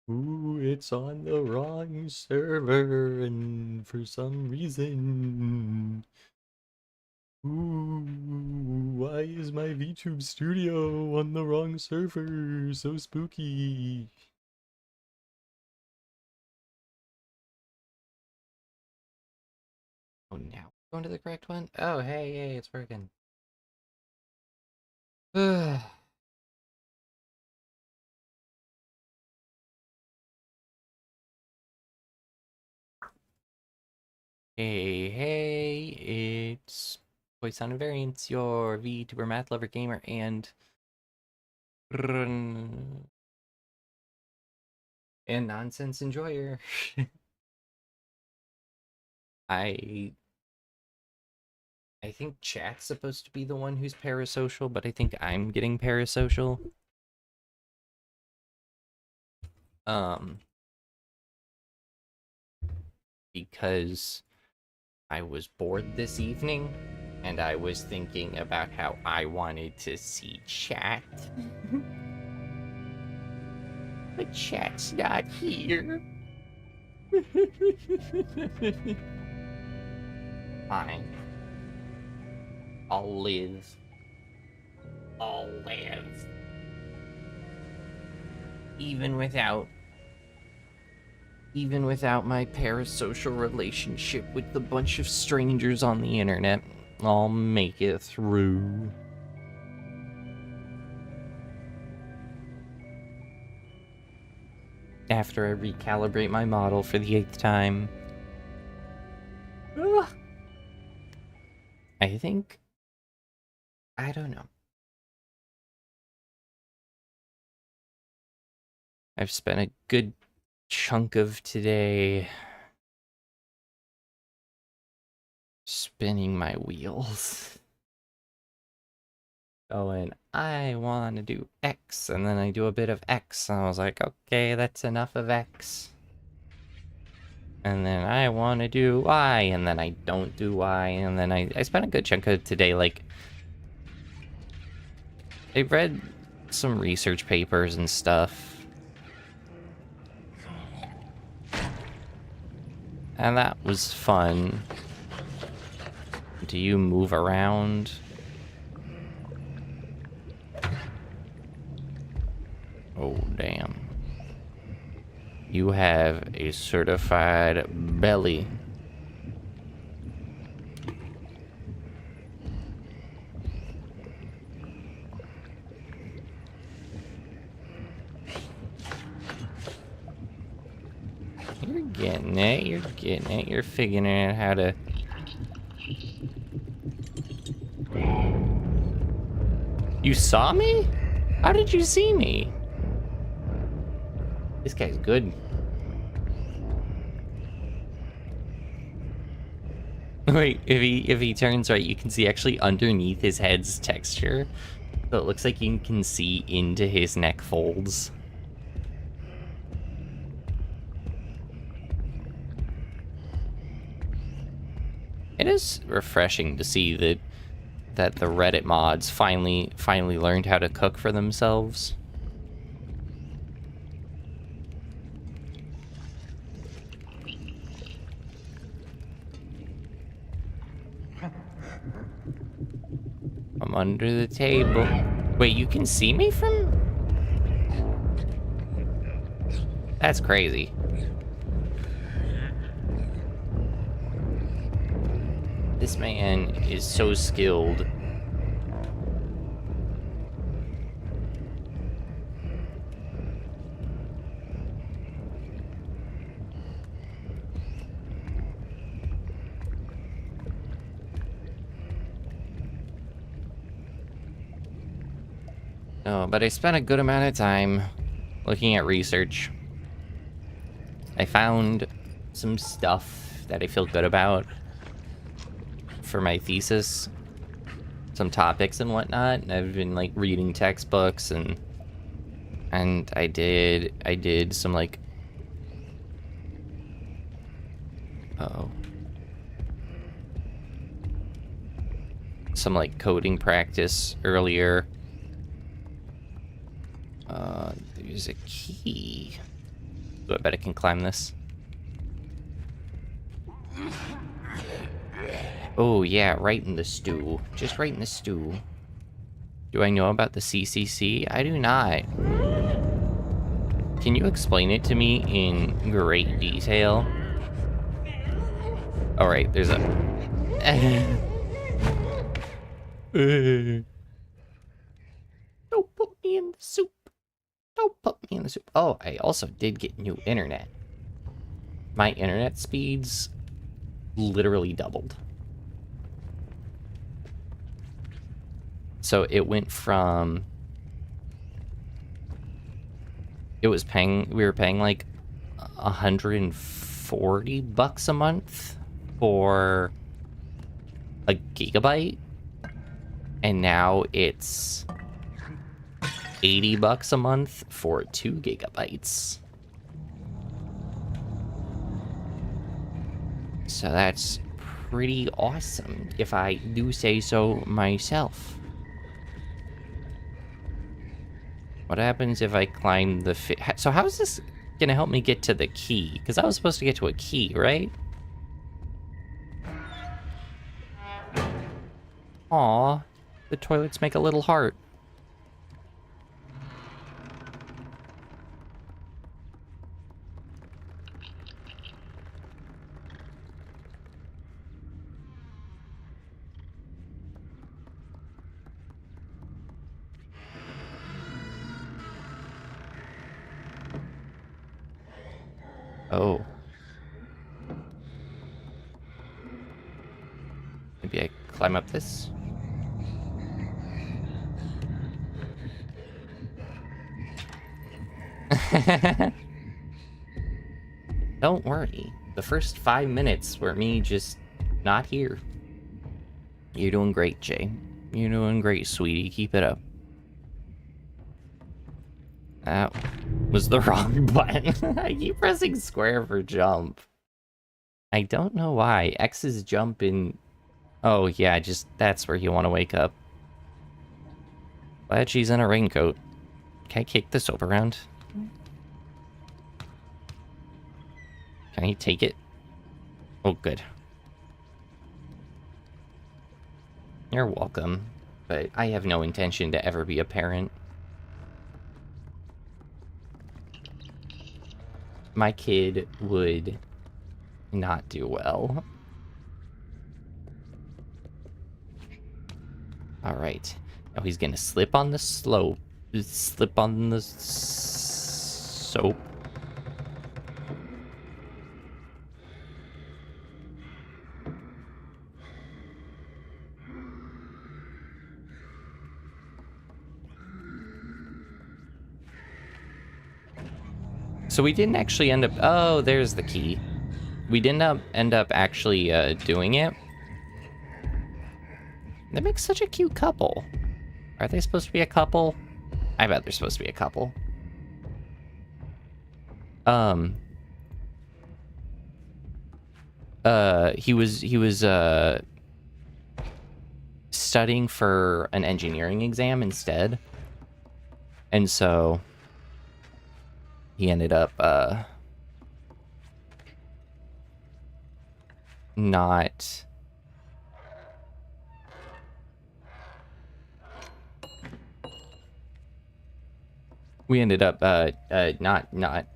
Ooh, it's on the wrong server, and for some reason. Ooh, why is my VTube studio on the wrong server? So spooky. Oh, now going to the correct one? Oh, hey, it's working. Hey, it's Poisson and Variants, your VTuber math lover gamer, and nonsense enjoyer. I I think chat's supposed to be the one who's parasocial, but I think I'm getting parasocial. Um, because I was bored this evening, and I was thinking about how I wanted to see chat. But chat's not here. Fine. I'll live. I'll live. Even without my parasocial relationship with the bunch of strangers on the internet, I'll make it through. After I recalibrate my model for the 8th time. Ugh. I think... I don't know. I've spent a good chunk of today spinning my wheels. Going, I want to do X, and then I do a bit of X, and I was like, okay, that's enough of X. And then I want to do Y, and then I don't do Y, and then I spent a good chunk of today, like, I read some research papers and stuff. And that was fun. Do you move around? Oh, damn. You have a certified belly. You're getting it, you're figuring out how to... You saw me? How did you see me? This guy's good. Wait, if he turns right, you can see actually underneath his head's texture. So it looks like you can see into his neck folds. It is refreshing to see that the Reddit mods finally learned how to cook for themselves. I'm under the table. Wait, you can see me from... That's crazy. This man is so skilled. Oh, but I spent a good amount of time looking at research. I found some stuff that I feel good about for my thesis, some topics and whatnot. And I've been like reading textbooks and I did some like some like coding practice earlier. There's a key. So I bet I can climb this. Oh, yeah, right in the stew. Just right in the stew. Do I know about the CCC? I do not. Can you explain it to me in great detail? All right, there's a... Don't put me in the soup. Don't put me in the soup. Oh, I also did get new internet. My internet speeds literally doubled. So it went from... we were paying like $140 a month for a gigabyte. And now it's $80 a month for 2 gigabytes. So that's pretty awesome, if I do say so myself. What happens if I climb the so how is this gonna help me get to the key? Because I was supposed to get to a key, right? Aw, the toilets make a little heart. Oh. Maybe I climb up this? Don't worry. The first 5 minutes were me just not here. You're doing great, Jay. You're doing great, sweetie. Keep it up. That was the wrong button. I keep pressing square for jump. I don't know why. X is jump in... oh, yeah, just... that's where you want to wake up. Glad she's in a raincoat. Can I kick the soap around? Can I take it? Oh, good. You're welcome. But I have no intention to ever be a parent. My kid would not do well. Alright. Now he's gonna slip on the slope. Slip on the soap. So we didn't actually end up... oh, there's the key. We didn't end up actually doing it. They make such a cute couple. Are they supposed to be a couple? I bet they're supposed to be a couple. He was studying for an engineering exam instead. And so he ended up not... we ended up not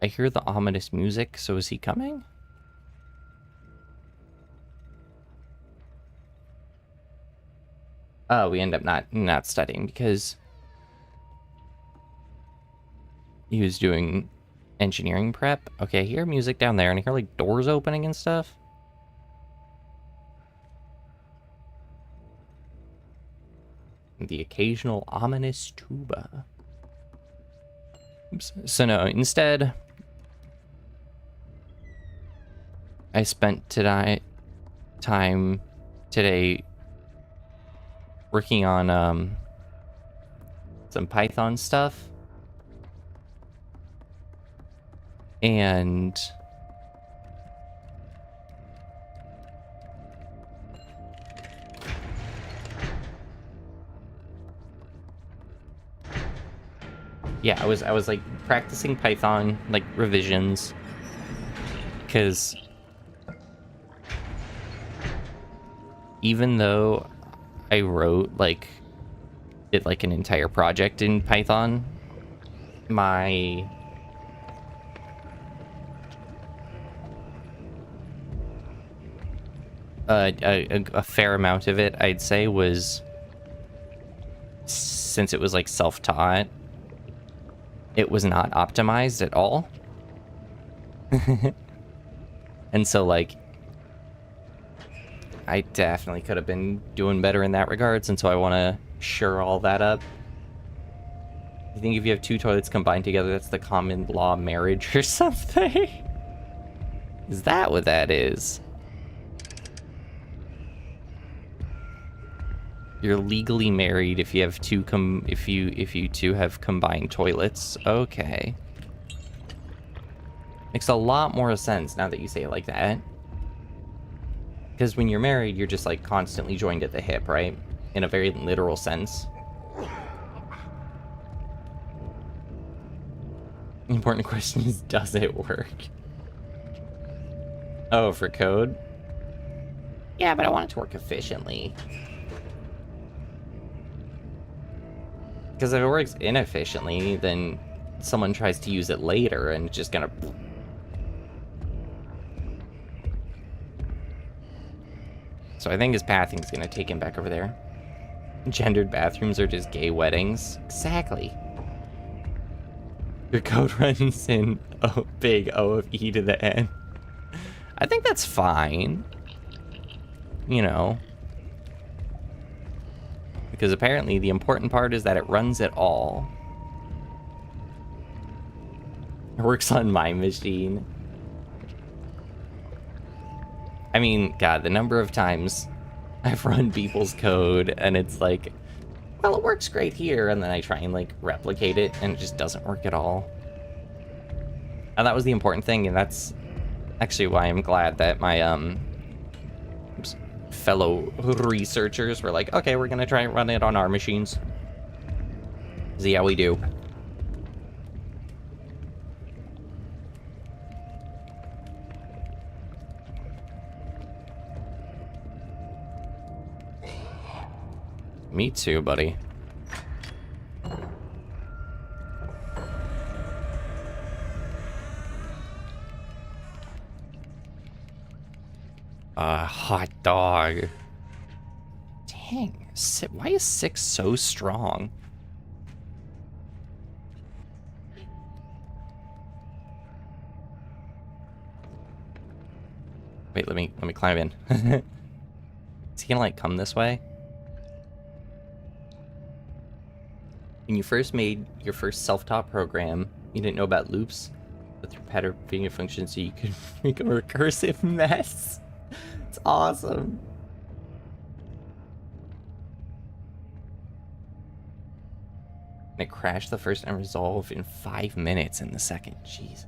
I hear the ominous music, so is he coming? Oh, we end up not studying because he was doing engineering prep. Okay, I hear music down there and I hear like doors opening and stuff. The occasional ominous tuba. Oops. So no, instead I spent time today working on some Python stuff. And yeah, I was like practicing Python, like revisions, because even though I wrote like an entire project in Python, my a fair amount of it, I'd say, was, since it was like self-taught, it was not optimized at all. And so like I definitely could have been doing better in that regards, and so I want to shore all that up. I think if you have two toilets combined together, that's the common law marriage or something. Is that what that is? You're legally married if you have two if you two have combined toilets. Okay. Makes a lot more sense now that you say it like that. Because when you're married, you're just like constantly joined at the hip, right? In a very literal sense. The important question is, does it work? Oh, for code? Yeah, but I want it to work efficiently. Because if it works inefficiently, then someone tries to use it later and it's just gonna... So I think his pathing is gonna take him back over there. Gendered bathrooms are just gay weddings. Exactly. Your code runs in big O of E to the N. I think that's fine. You know. Because apparently the important part is that it runs at all. It works on my machine. I mean, God, the number of times I've run people's code and it's like, well, it works great here, and then I try and like replicate it and it just doesn't work at all. And that was the important thing, and that's actually why I'm glad that my fellow researchers were like, okay, we're gonna try and run it on our machines. See how we do. Me too, buddy. Hot dog. Dang, why is 6 so strong? Wait, let me climb in. Is he gonna like come this way? When you first made your first self-taught program, you didn't know about loops with your pattern being a function, so you could make a recursive mess. It's awesome. And it crashed the first and resolved in 5 minutes in the second. Jeez.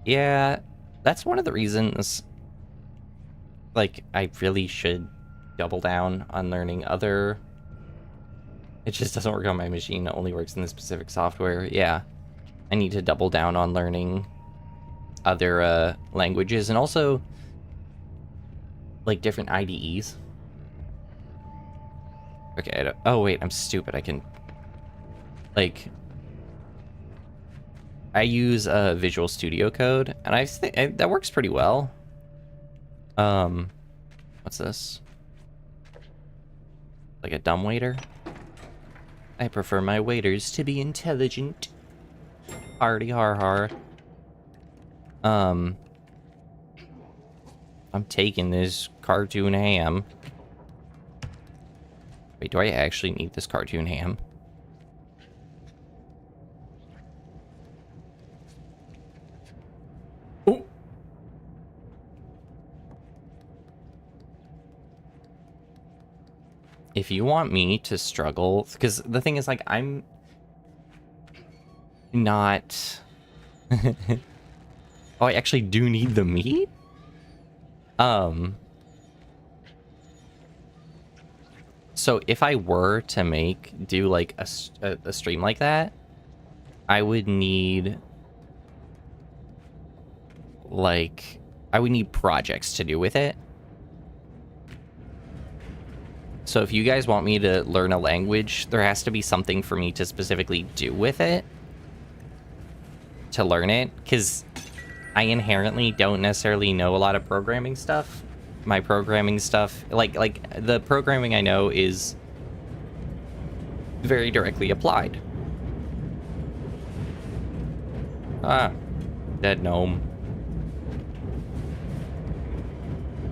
Yeah, that's one of the reasons, like, I really should double down on learning other... It just doesn't work on my machine. It only works in the specific software. Yeah. I need to double down on learning other languages, and also like different IDEs. Okay, oh wait, I'm stupid. I can like I use Visual Studio Code, and I think that works pretty well. What's this? Like a dumbwaiter? I prefer my waiters to be intelligent. Hardy har har. I'm taking this cartoon ham. Wait, do I actually need this cartoon ham? Oh! If you want me to struggle, because the thing is, like, I'm not... Oh, I actually do need the meat? So if I were to do like a stream like that, I would need projects to do with it. So if you guys want me to learn a language, there has to be something for me to specifically do with it to learn it, because I inherently don't necessarily know a lot of programming stuff. My programming stuff, like the programming I know is very directly applied. Ah, dead gnome.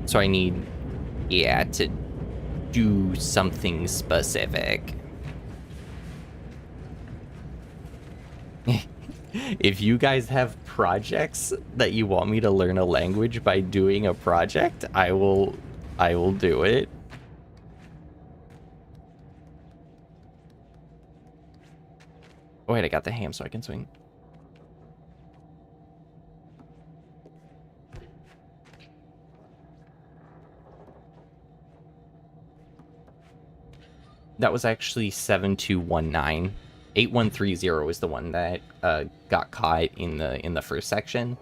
So I need, yeah, to do something specific. If you guys have projects that you want me to learn a language by doing a project, I will do it. Oh, wait, I got the ham so I can swing. That was actually 7219. 8130 was the one that got caught in the first section.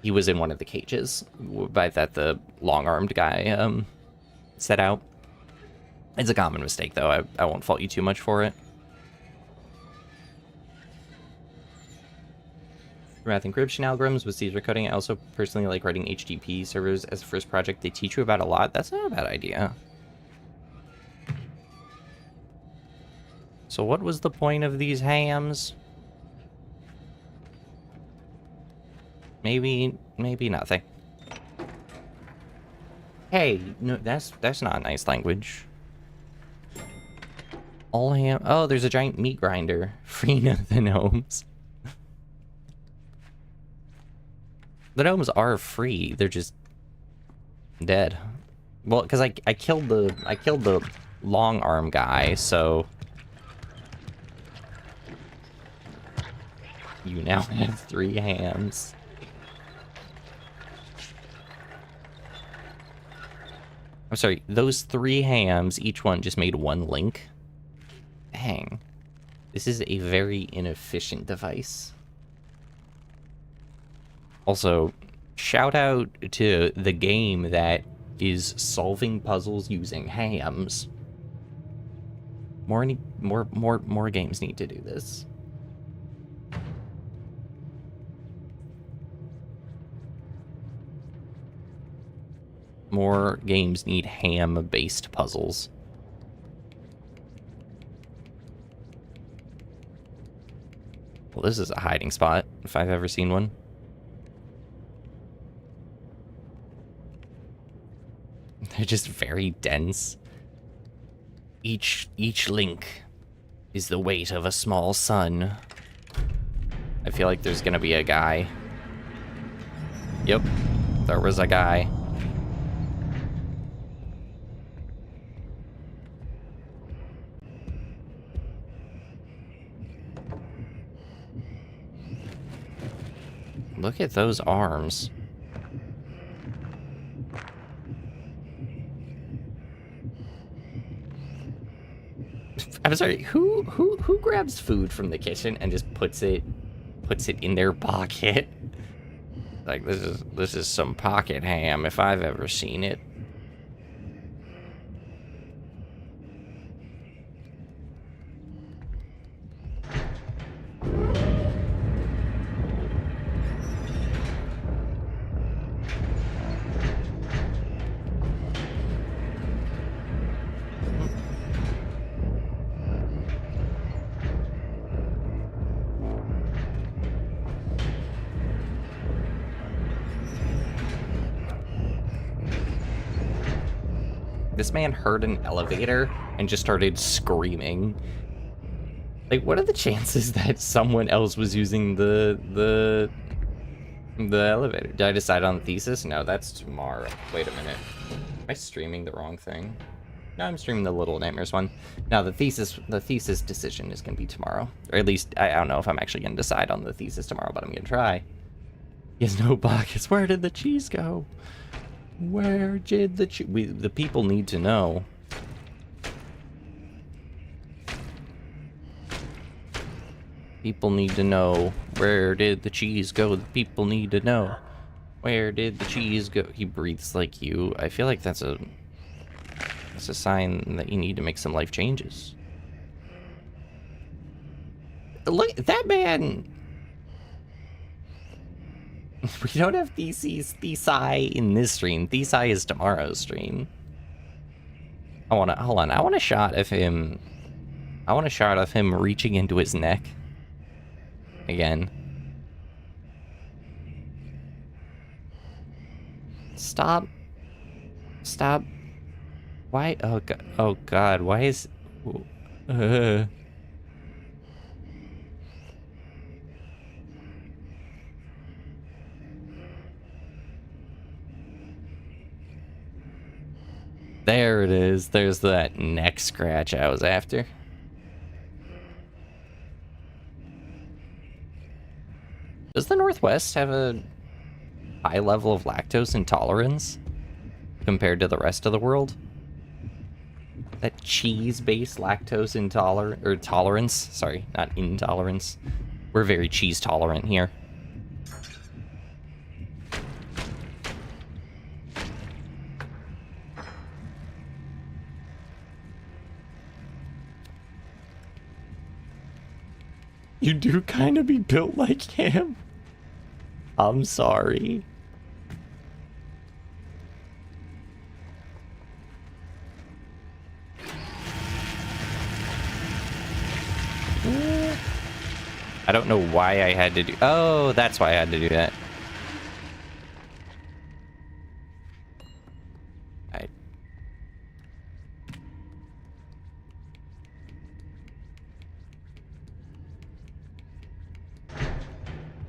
He was in one of the cages by that the long-armed guy set out. It's a common mistake, though. I won't fault you too much for it. For math encryption algorithms with Caesar coding, I also personally like writing HTTP servers as a first project. They teach you about a lot. That's not a bad idea. So what was the point of these hams? Maybe nothing. Hey, no, that's not a nice language. All ham. Oh, there's a giant meat grinder. Free the gnomes. The gnomes are free. They're just dead. Well, because I killed the long arm guy, so you now have 3 hams. I'm sorry, those 3 hams, each one just made 1 link. Dang. This is a very inefficient device. Also, shout out to the game that is solving puzzles using hams. More games need to do this. More games need ham-based puzzles. Well, this is a hiding spot, if I've ever seen one. They're just very dense. Each link is the weight of a small sun. I feel like there's gonna be a guy. Yep, there was a guy. Look at those arms. I'm sorry, who grabs food from the kitchen and just puts it in their pocket? Like, this is some pocket ham if I've ever seen it. This man heard an elevator and just started screaming. Like, what are the chances that someone else was using the elevator? Did I decide on the thesis? No, that's tomorrow. Wait a minute. Am I streaming the wrong thing? No, I'm streaming the Little Nightmares one. No, the thesis decision is gonna be tomorrow. Or at least, I don't know if I'm actually gonna decide on the thesis tomorrow, but I'm gonna try. He has no pockets. Where did the cheese go? Where did the people need to know. People need to know. Where did the cheese go? The people need to know. Where did the cheese go? He breathes like you. I feel like that's a sign that you need to make some life changes. Look, that man. We don't have Thesi in this stream. Thesi is tomorrow's stream. Hold on. I want a shot of him. I want a shot of him reaching into his neck. Again. Stop. Why? Oh God. Why is? There it is. There's that neck scratch I was after. Does the Northwest have a high level of lactose intolerance compared to the rest of the world? That cheese-based lactose tolerance. Sorry, not intolerance. We're very cheese tolerant here. You do kind of be built like him. I'm sorry. I don't know why I had to do... Oh, that's why I had to do that.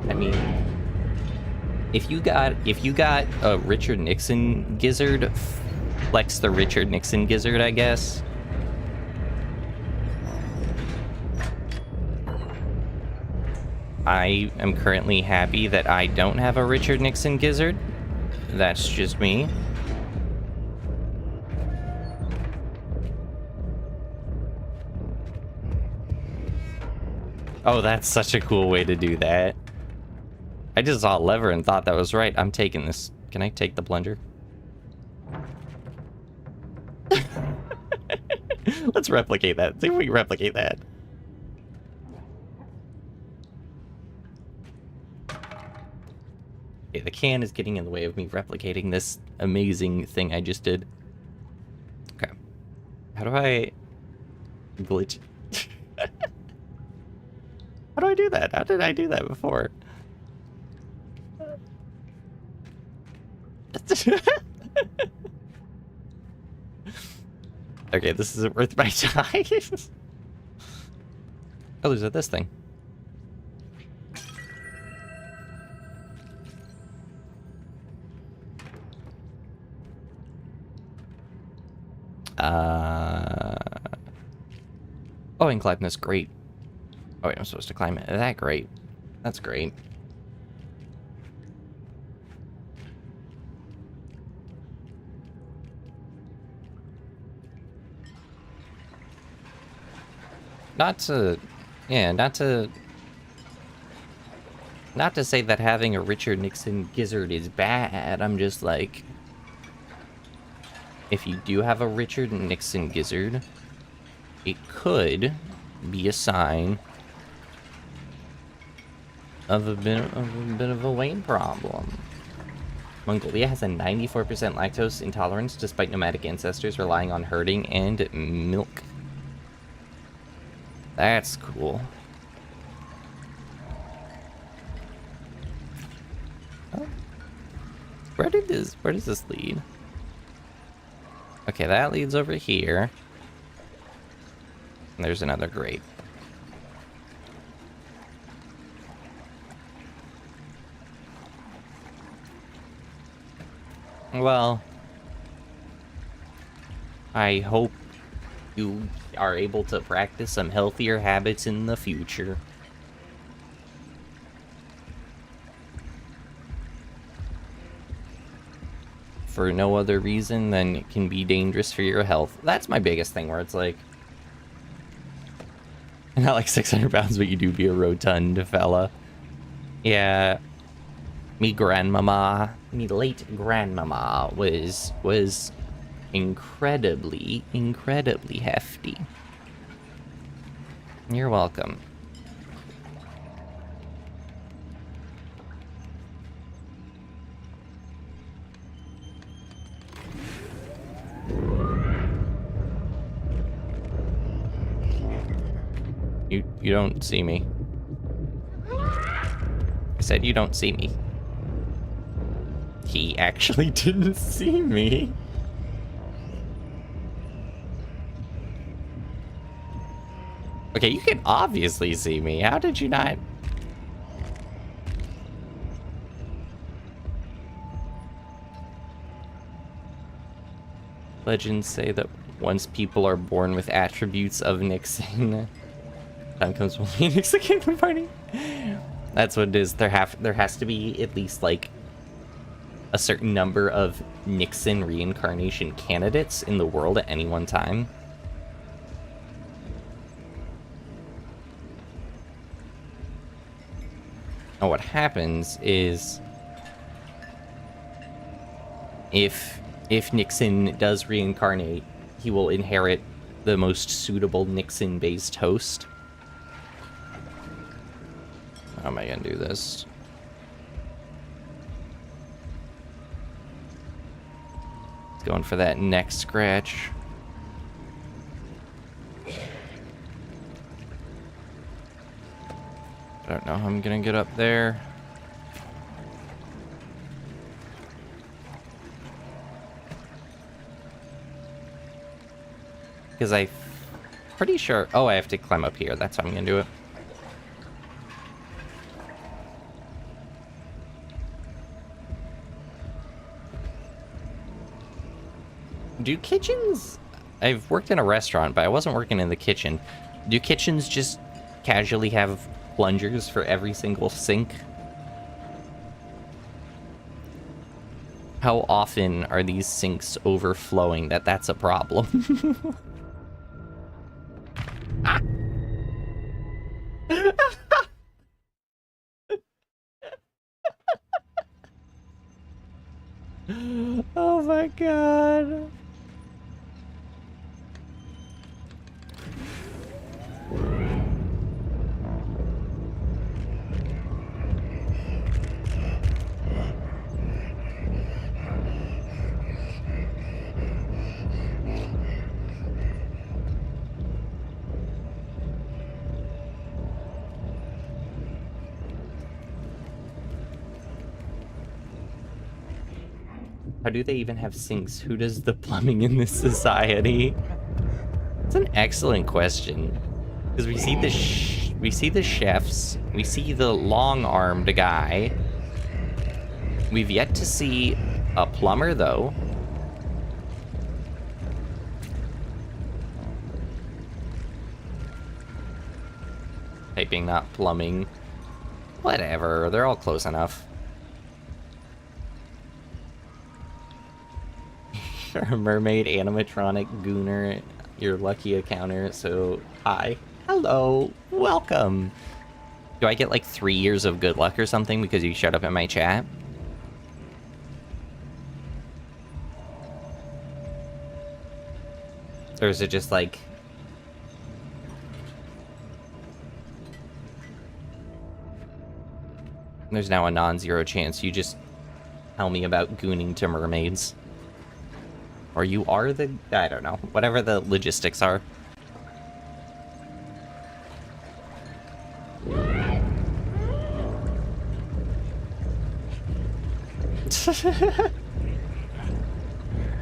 I mean, if you got a Richard Nixon gizzard, flex the Richard Nixon gizzard, I guess. I am currently happy that I don't have a Richard Nixon gizzard. That's just me. Oh, that's such a cool way to do that. I just saw a lever and thought that was right. I'm taking this. Can I take the plunger? Let's replicate that. See if we can replicate that. Okay, the can is getting in the way of me replicating this amazing thing I just did. Okay. How do I glitch? How do I do that? How did I do that before? Okay, this isn't worth my time. Oh, there's this thing. Oh, and climb this. Great. Oh, wait, I'm supposed to climb it. That great. That's great. Not to say that having a Richard Nixon gizzard is bad. I'm just like, if you do have a Richard Nixon gizzard, it could be a sign of a bit of a weight problem. Mongolia has a 94% lactose intolerance despite nomadic ancestors relying on herding and milk. That's cool. Oh. Where does this lead? Okay, that leads over here. And there's another grate. Well, I hope you are able to practice some healthier habits in the future. For no other reason than it can be dangerous for your health. That's my biggest thing, where it's like, Not like 600 pounds, but you do be a rotund fella. Yeah. Me late grandmama was incredibly hefty. You're welcome. You don't see me. I said you don't see me. He actually didn't see me. Okay, you can obviously see me. How did you not? Legends say that once people are born with attributes of Nixon, time comes when Phoenix again the party. That's what it is. There has to be at least like a certain number of Nixon reincarnation candidates in the world at any one time. And what happens is if Nixon does reincarnate, he will inherit the most suitable Nixon-based host. How am I gonna do this? Going for that neck scratch. I don't know how I'm gonna get up there. Because I'm pretty sure... Oh, I have to climb up here. That's how I'm gonna do it. Do kitchens... I've worked in a restaurant, but I wasn't working in the kitchen. Do kitchens just casually have plungers for every single sink? How often are these sinks overflowing that that's a problem? Oh my god. How do they even have sinks? Who does the plumbing in this society? It's an excellent question. Because we see the chefs, we see the long-armed guy. We've yet to see a plumber, though. Typing, not plumbing. Whatever, they're all close enough. A mermaid animatronic gooner, your lucky encounter, so hi. Hello, welcome. Do I get like 3 years of good luck or something because you showed up in my chat? Or is it just like... There's now a non-zero chance you just tell me about gooning to mermaids. Or you are the... I don't know. Whatever the logistics are.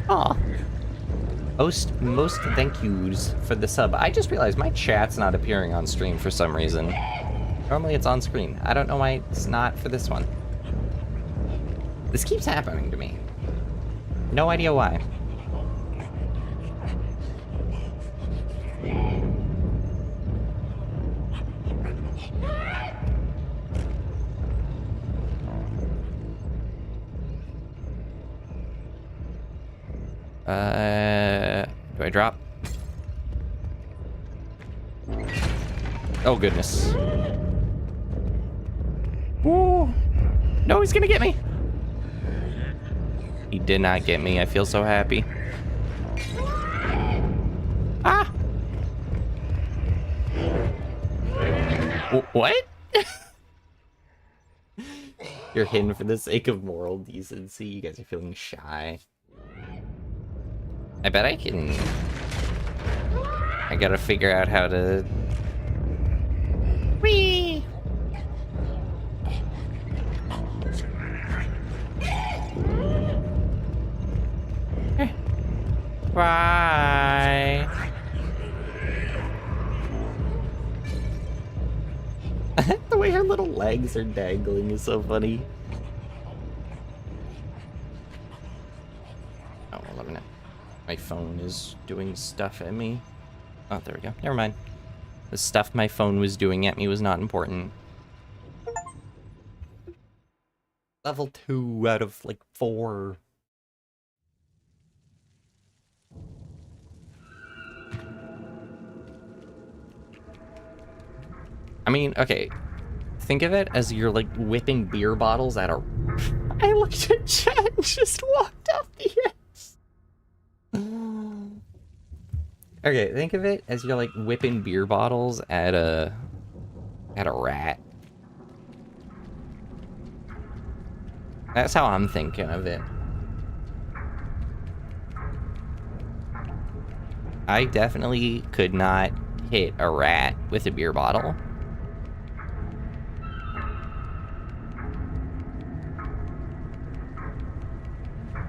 Aw. Most thank yous for the sub. I just realized my chat's not appearing on stream for some reason. Normally it's on screen. I don't know why it's not for this one. This keeps happening to me. No idea why. Do I drop? Oh, goodness. Ooh. No, he's gonna get me. He did not get me. I feel so happy. Ah! What? You're hidden for the sake of moral decency. You guys are feeling shy. I bet I can... I gotta figure out how to... Whee! Bye! The way her little legs are dangling is so funny. Oh, 11. My phone is doing stuff at me. Oh, there we go. Never mind. The stuff my phone was doing at me was not important. Level 2 out of, like, 4. I mean, okay. Think of it as you're, like, whipping beer bottles at a... I looked at chat and just walked off the edge. Okay, think of it as you're, like, whipping beer bottles at a rat. That's how I'm thinking of it. I definitely could not hit a rat with a beer bottle.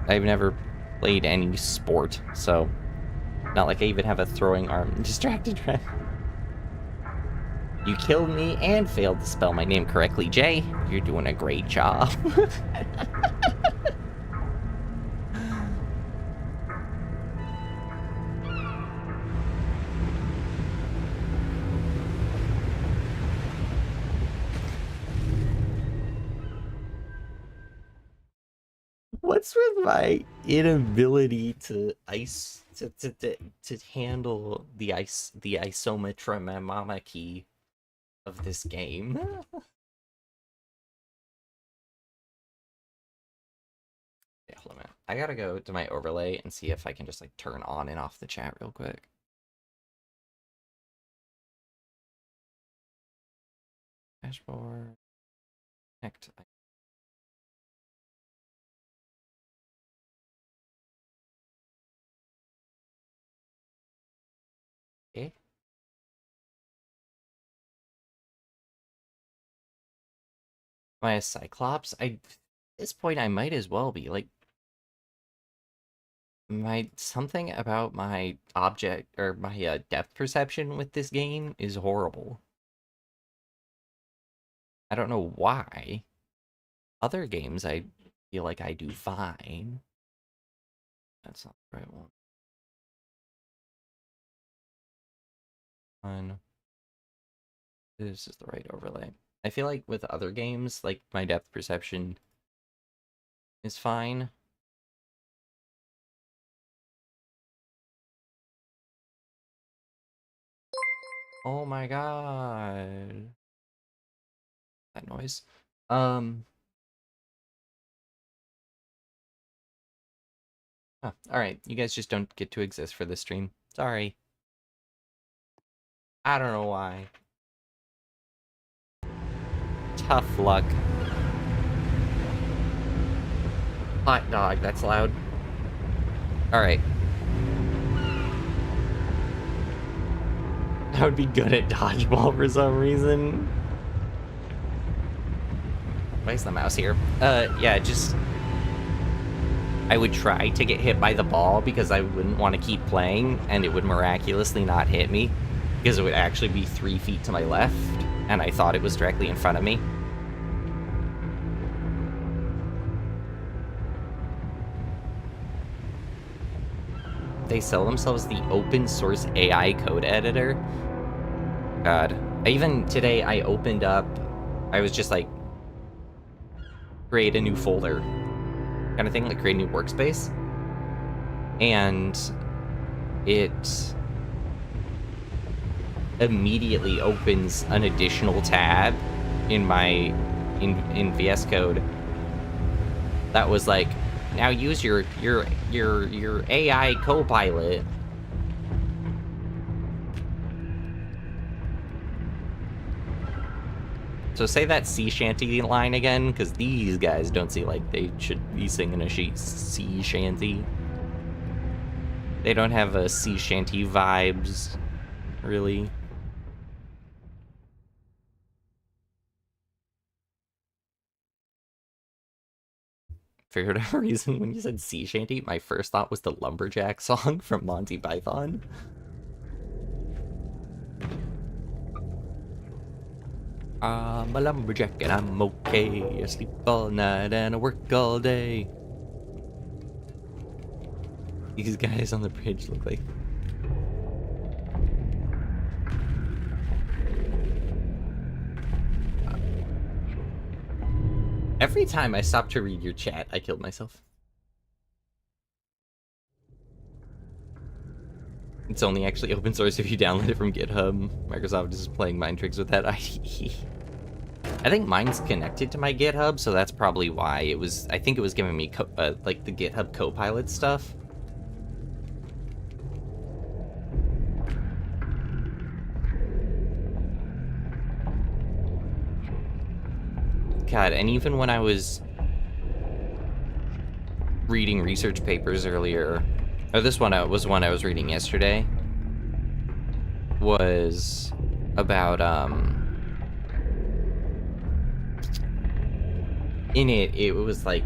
I've never played any sport, so not like I even have a throwing arm. Distracted rat. You killed me and failed to spell my name correctly, Jay. You're doing a great job. What's with my inability to handle the isometry of this game? Yeah, hold on a minute. I gotta go to my overlay and see if I can just like turn on and off the chat real quick. Dashboard. Connect. Okay. Am I a Cyclops? At this point I might as well be. Like, something about my object or my depth perception with this game is horrible. I don't know why. Other games I feel like I do fine. That's not the right one. This is the right overlay. I feel like with other games, like my depth perception is fine. Oh my god. That noise. Oh, alright, you guys just don't get to exist for this stream. Sorry. I don't know why. Tough luck. Hot dog, that's loud. Alright. I would be good at dodgeball for some reason. Why is the mouse here? Yeah, just... I would try to get hit by the ball because I wouldn't want to keep playing, and it would miraculously not hit me, because it would actually be 3 feet to my left, and I thought it was directly in front of me. They sell themselves the open source AI code editor. God. Today, I opened up... I was just like... create a new folder. Kind of thing, like create a new workspace. And... it... immediately opens an additional tab in my in VS Code that was like, now use your AI Copilot. So say that sea shanty line again, because these guys don't seem like they should be singing a sea shanty. They don't have a sea shanty vibes, really. For whatever reason, when you said sea shanty, my first thought was the Lumberjack song from Monty Python. I'm a lumberjack and I'm okay. I sleep all night and I work all day. These guys on the bridge look like... Every time I stop to read your chat, I kill myself. It's only actually open source if you download it from GitHub. Microsoft is playing mind tricks with that IDE. I think mine's connected to my GitHub, so that's probably why it was... I think it was giving me, like, the GitHub Copilot stuff. God, and even when I was reading research papers earlier, or this one was one I was reading yesterday, was about, in it was like,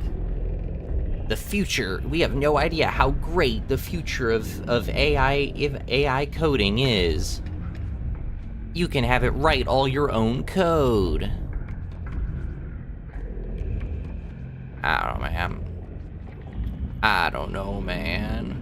the future, we have no idea how great the future of AI coding is. You can have it write all your own code. I don't know, man. I don't know, man.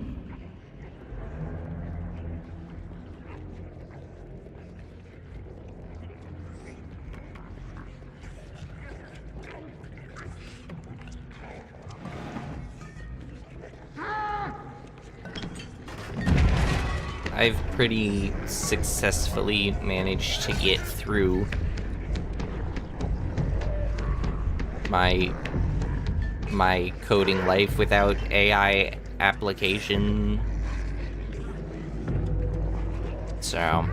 I've pretty successfully managed to get through my coding life without AI application. So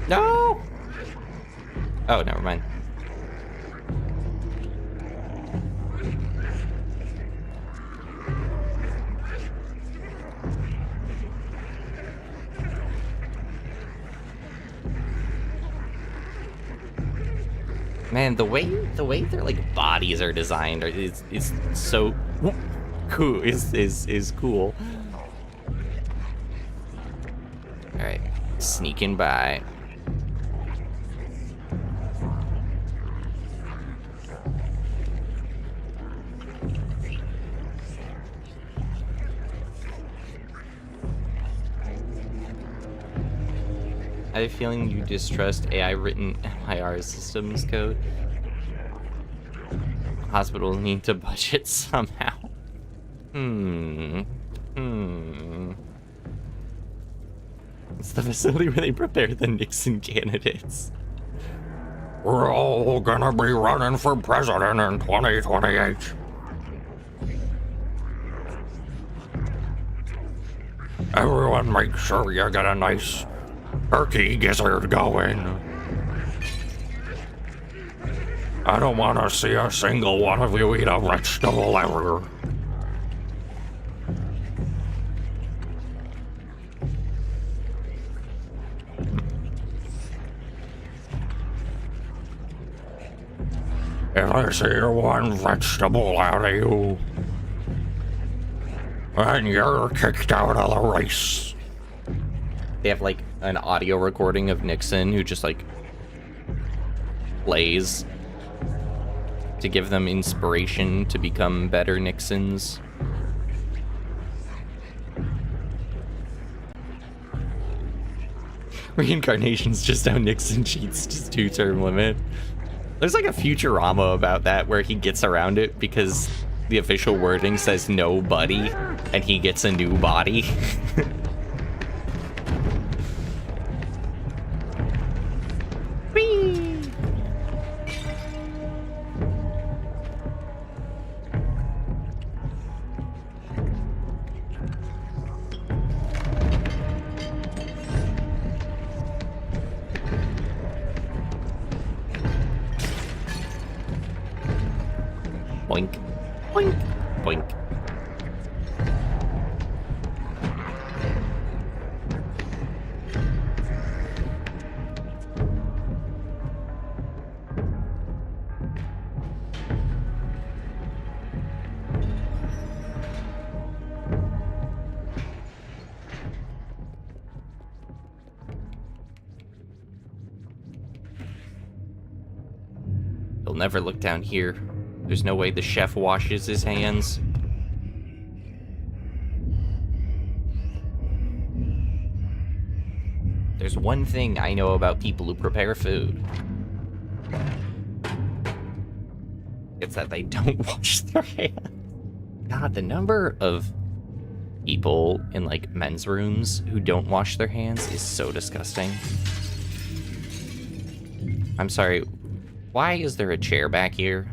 no. Oh, never mind. Man, the way their like bodies are designed is so cool. Is cool. All right, sneaking by. I have a feeling you distrust AI-written MIR systems code. Hospitals need to budget somehow. It's the facility where they prepare the Nixon candidates. We're all gonna be running for president in 2028. Everyone make sure you get a nice turkey gizzard going. I don't want to see a single one of you eat a vegetable ever. If I see one vegetable out of you, then you're kicked out of the race. They have like an audio recording of Nixon who just like plays to give them inspiration to become better Nixons. Reincarnation's just how Nixon cheats just 2-term limit. There's like a Futurama about that where he gets around it because the official wording says no buddy, and he gets a new body. Whee! Boink, boink, boink. You'll never look down here. There's no way the chef washes his hands. There's one thing I know about people who prepare food. It's that they don't wash their hands. God, the number of people in, like, men's rooms who don't wash their hands is so disgusting. I'm sorry, why is there a chair back here?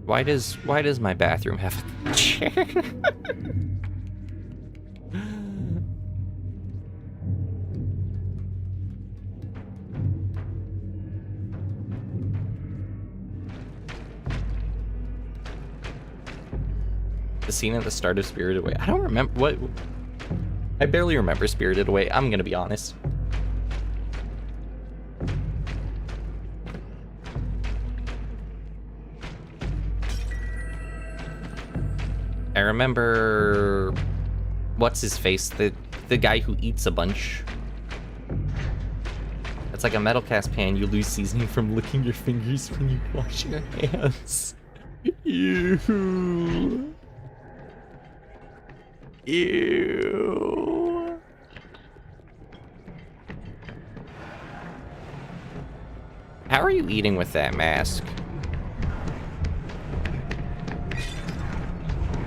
Why does my bathroom have a chair? The scene at the start of Spirited Away. I don't remember what. I barely remember Spirited Away. I'm gonna be honest. I remember, what's his face? The guy who eats a bunch. It's like a metal cast pan. You lose seasoning from licking your fingers when you wash your hands. Ew. Ew. How are you eating with that mask?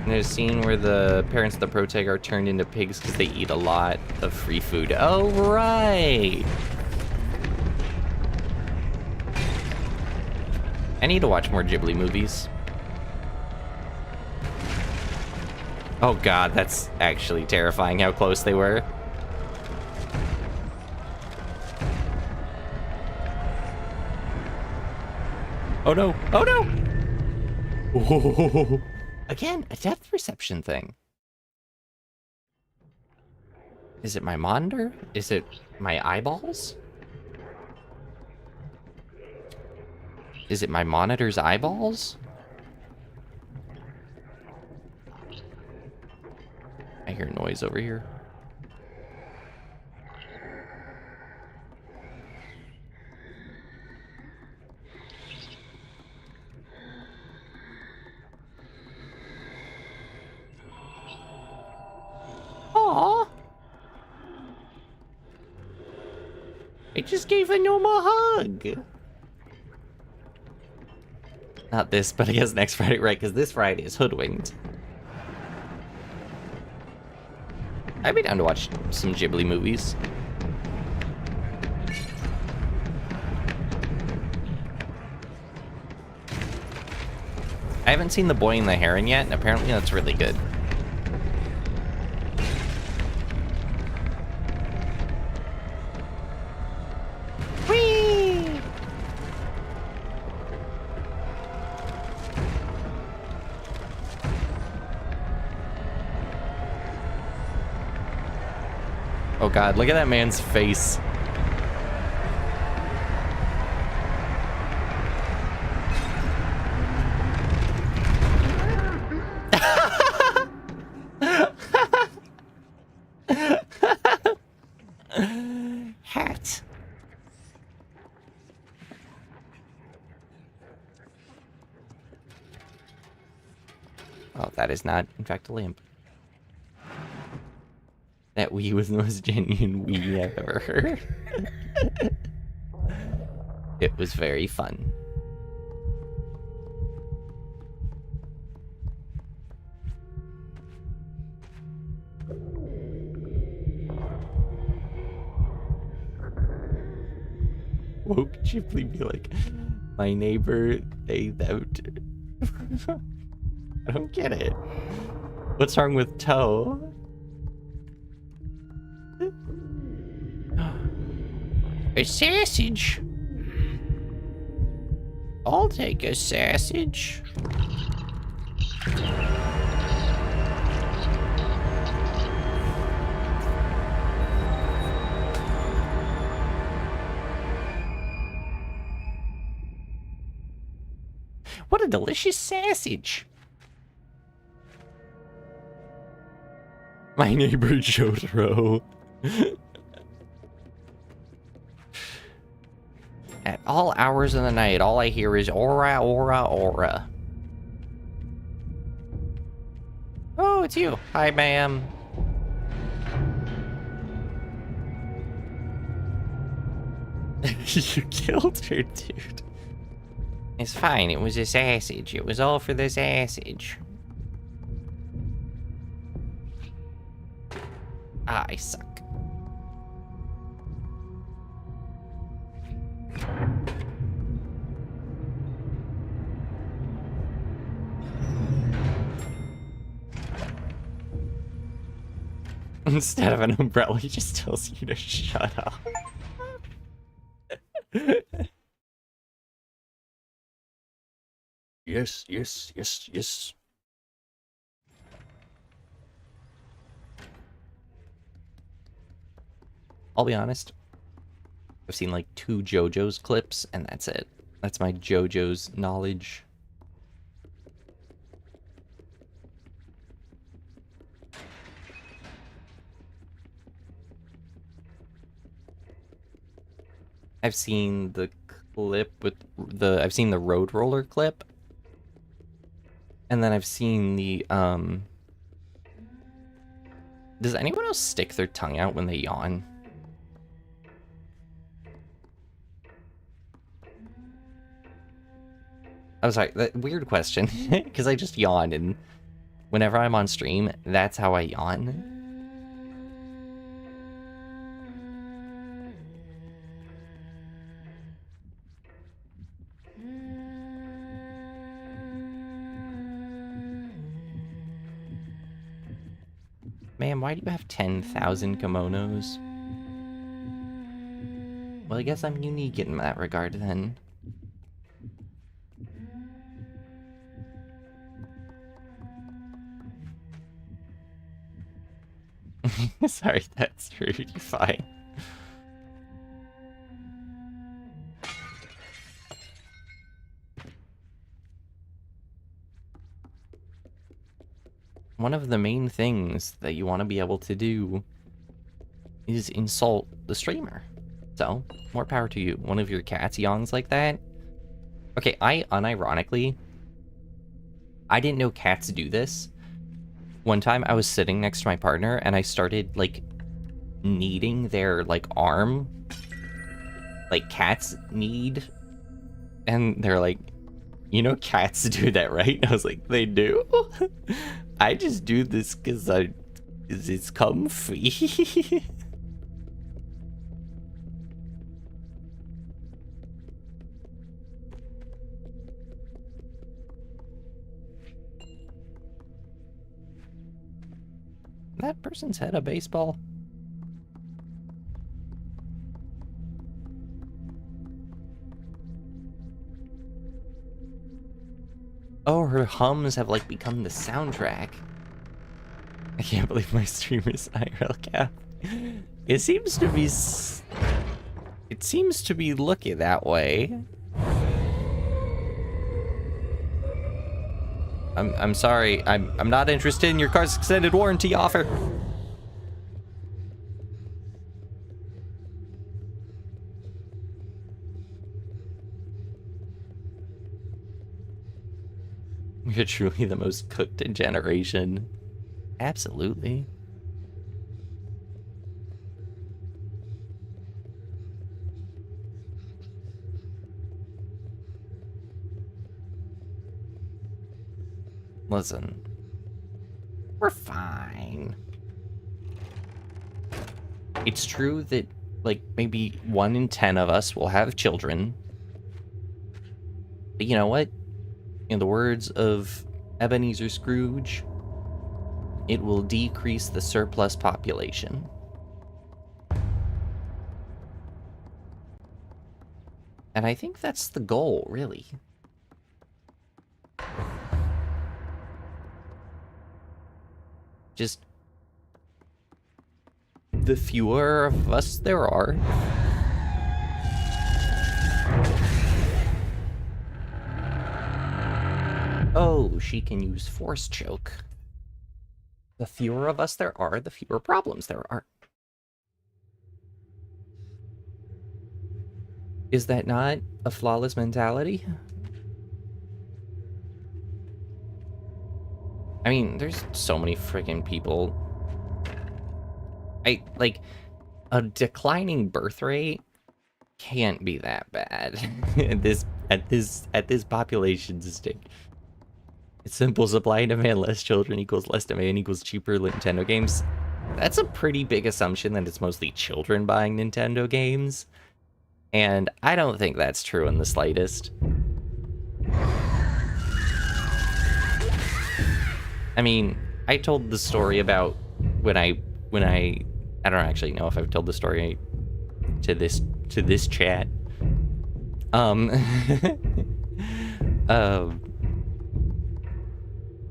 There's a scene where the parents of the protag are turned into pigs because they eat a lot of free food. Oh, right! I need to watch more Ghibli movies. Oh god, that's actually terrifying how close they were. Oh no! Oh no! Oh. Again, a depth perception thing. Is it my monitor? Is it my eyeballs? Is it my monitor's eyeballs? I hear noise over here. Aww. I just gave a gnome a hug. Not this, but I guess next Friday, right? Because this Friday is Hoodwinked. I'd be down to watch some Ghibli movies. I haven't seen The Boy and the Heron yet, and apparently that's really good. Whee! Oh god, look at that man's face. Hat. Oh, that is not, in fact, a lamp. That Wii was the most genuine Wii I've ever heard. It was very fun. Whoa, could you please be like, my neighbor, they out? I don't get it. What's wrong with toe? A sausage. I'll take a sausage. What a delicious sausage. My neighbor Jotaro. At all hours of the night, all I hear is aura, aura, aura. Oh, it's you. Hi, ma'am. You killed her, dude. It's fine. It was a sausage. It was all for the sausage. Ah, I suck. Instead of an umbrella, he just tells you to shut up. Yes, yes, yes, yes. I'll be honest. I've seen like 2 JoJo's clips, and that's it. That's my JoJo's knowledge. I've seen the clip with the... I've seen the road roller clip. And then I've seen the, Does anyone else stick their tongue out when they yawn? I'm sorry, that weird question. Because I just yawned, and whenever I'm on stream, that's how I yawn. Ma'am, why do you have 10,000 kimonos? Well, I guess I'm unique in that regard, then. Sorry, that's rude. You're fine. One of the main things that you want to be able to do is insult the streamer. So, more power to you. One of your cats yawns like that. Okay, I unironically, I didn't know cats do this. One time I was sitting next to my partner and I started like kneading their like arm, like cats knead, and they're like, you know, cats do that, right? I was like, they do? I just do this because it's comfy. That person's head a baseball. Oh, her hums have like become the soundtrack. I can't believe my stream is IRL cap. It seems to be it seems to be looking that way. I'm sorry. I'm not interested in your car's extended warranty offer. You're truly the most cooked generation. Absolutely. Listen. We're fine. It's true that, like, maybe 1 in 10 of us will have children. But you know what? In the words of Ebenezer Scrooge, it will decrease the surplus population. And I think that's the goal, really. Just the fewer of us there are, oh, she can use force choke. The fewer of us there are, the fewer problems there are. Is that not a flawless mentality? I mean, there's so many friggin' people. Like, a declining birth rate can't be that bad at this population state. It's simple: supply and demand, less children equals less demand equals cheaper Nintendo games. That's a pretty big assumption that it's mostly children buying Nintendo games. And I don't think that's true in the slightest. I mean, I told the story about when I don't actually know if I've told the story to this chat.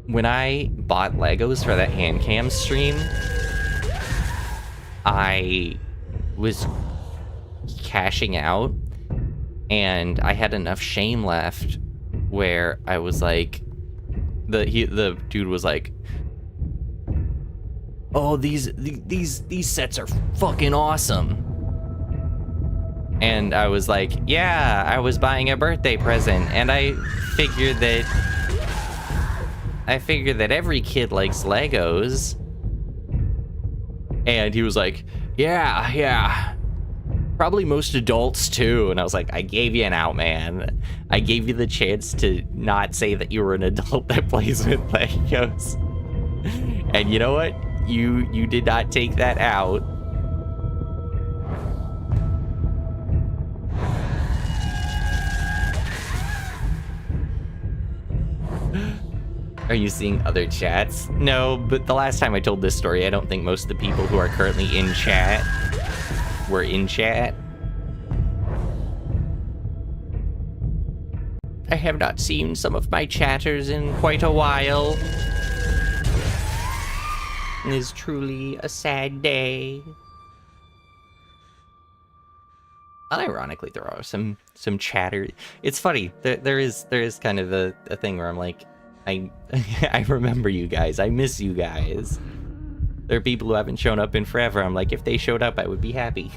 When I bought Legos for that hand cam stream, I was cashing out, and I had enough shame left where I was like, the dude was like, "Oh, these sets are fucking awesome." And I was like, "Yeah, I was buying a birthday present, and I figured that every kid likes Legos." And he was like, "Yeah, probably most adults too." And I was like, "I gave you an out, man. I gave you the chance to not say that you were an adult that plays with Legos. And you know what? You did not take that out." Are you seeing other chats? No, but the last time I told this story, I don't think most of the people who are currently in chat were in chat. I have not seen some of my chatters in quite a while. It is truly a sad day. Unironically, there are some chatter. It's funny. There is kind of a thing where I'm like, I remember you guys. I miss you guys. There are people who haven't shown up in forever. I'm like, if they showed up, I would be happy.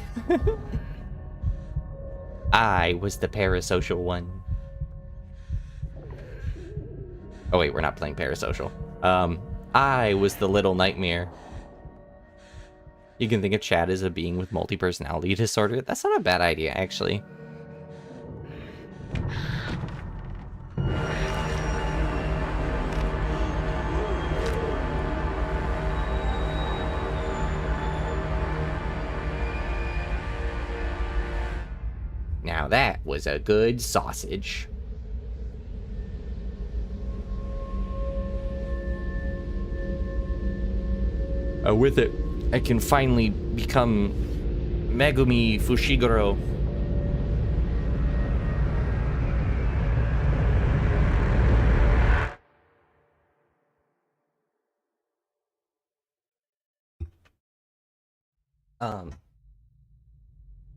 I was the parasocial one. Oh wait, we're not playing parasocial. I was the little nightmare. You can think of Chad as a being with multi-personality disorder. That's not a bad idea, actually. Now that was a good sausage. With it, I can finally become Megumi Fushiguro.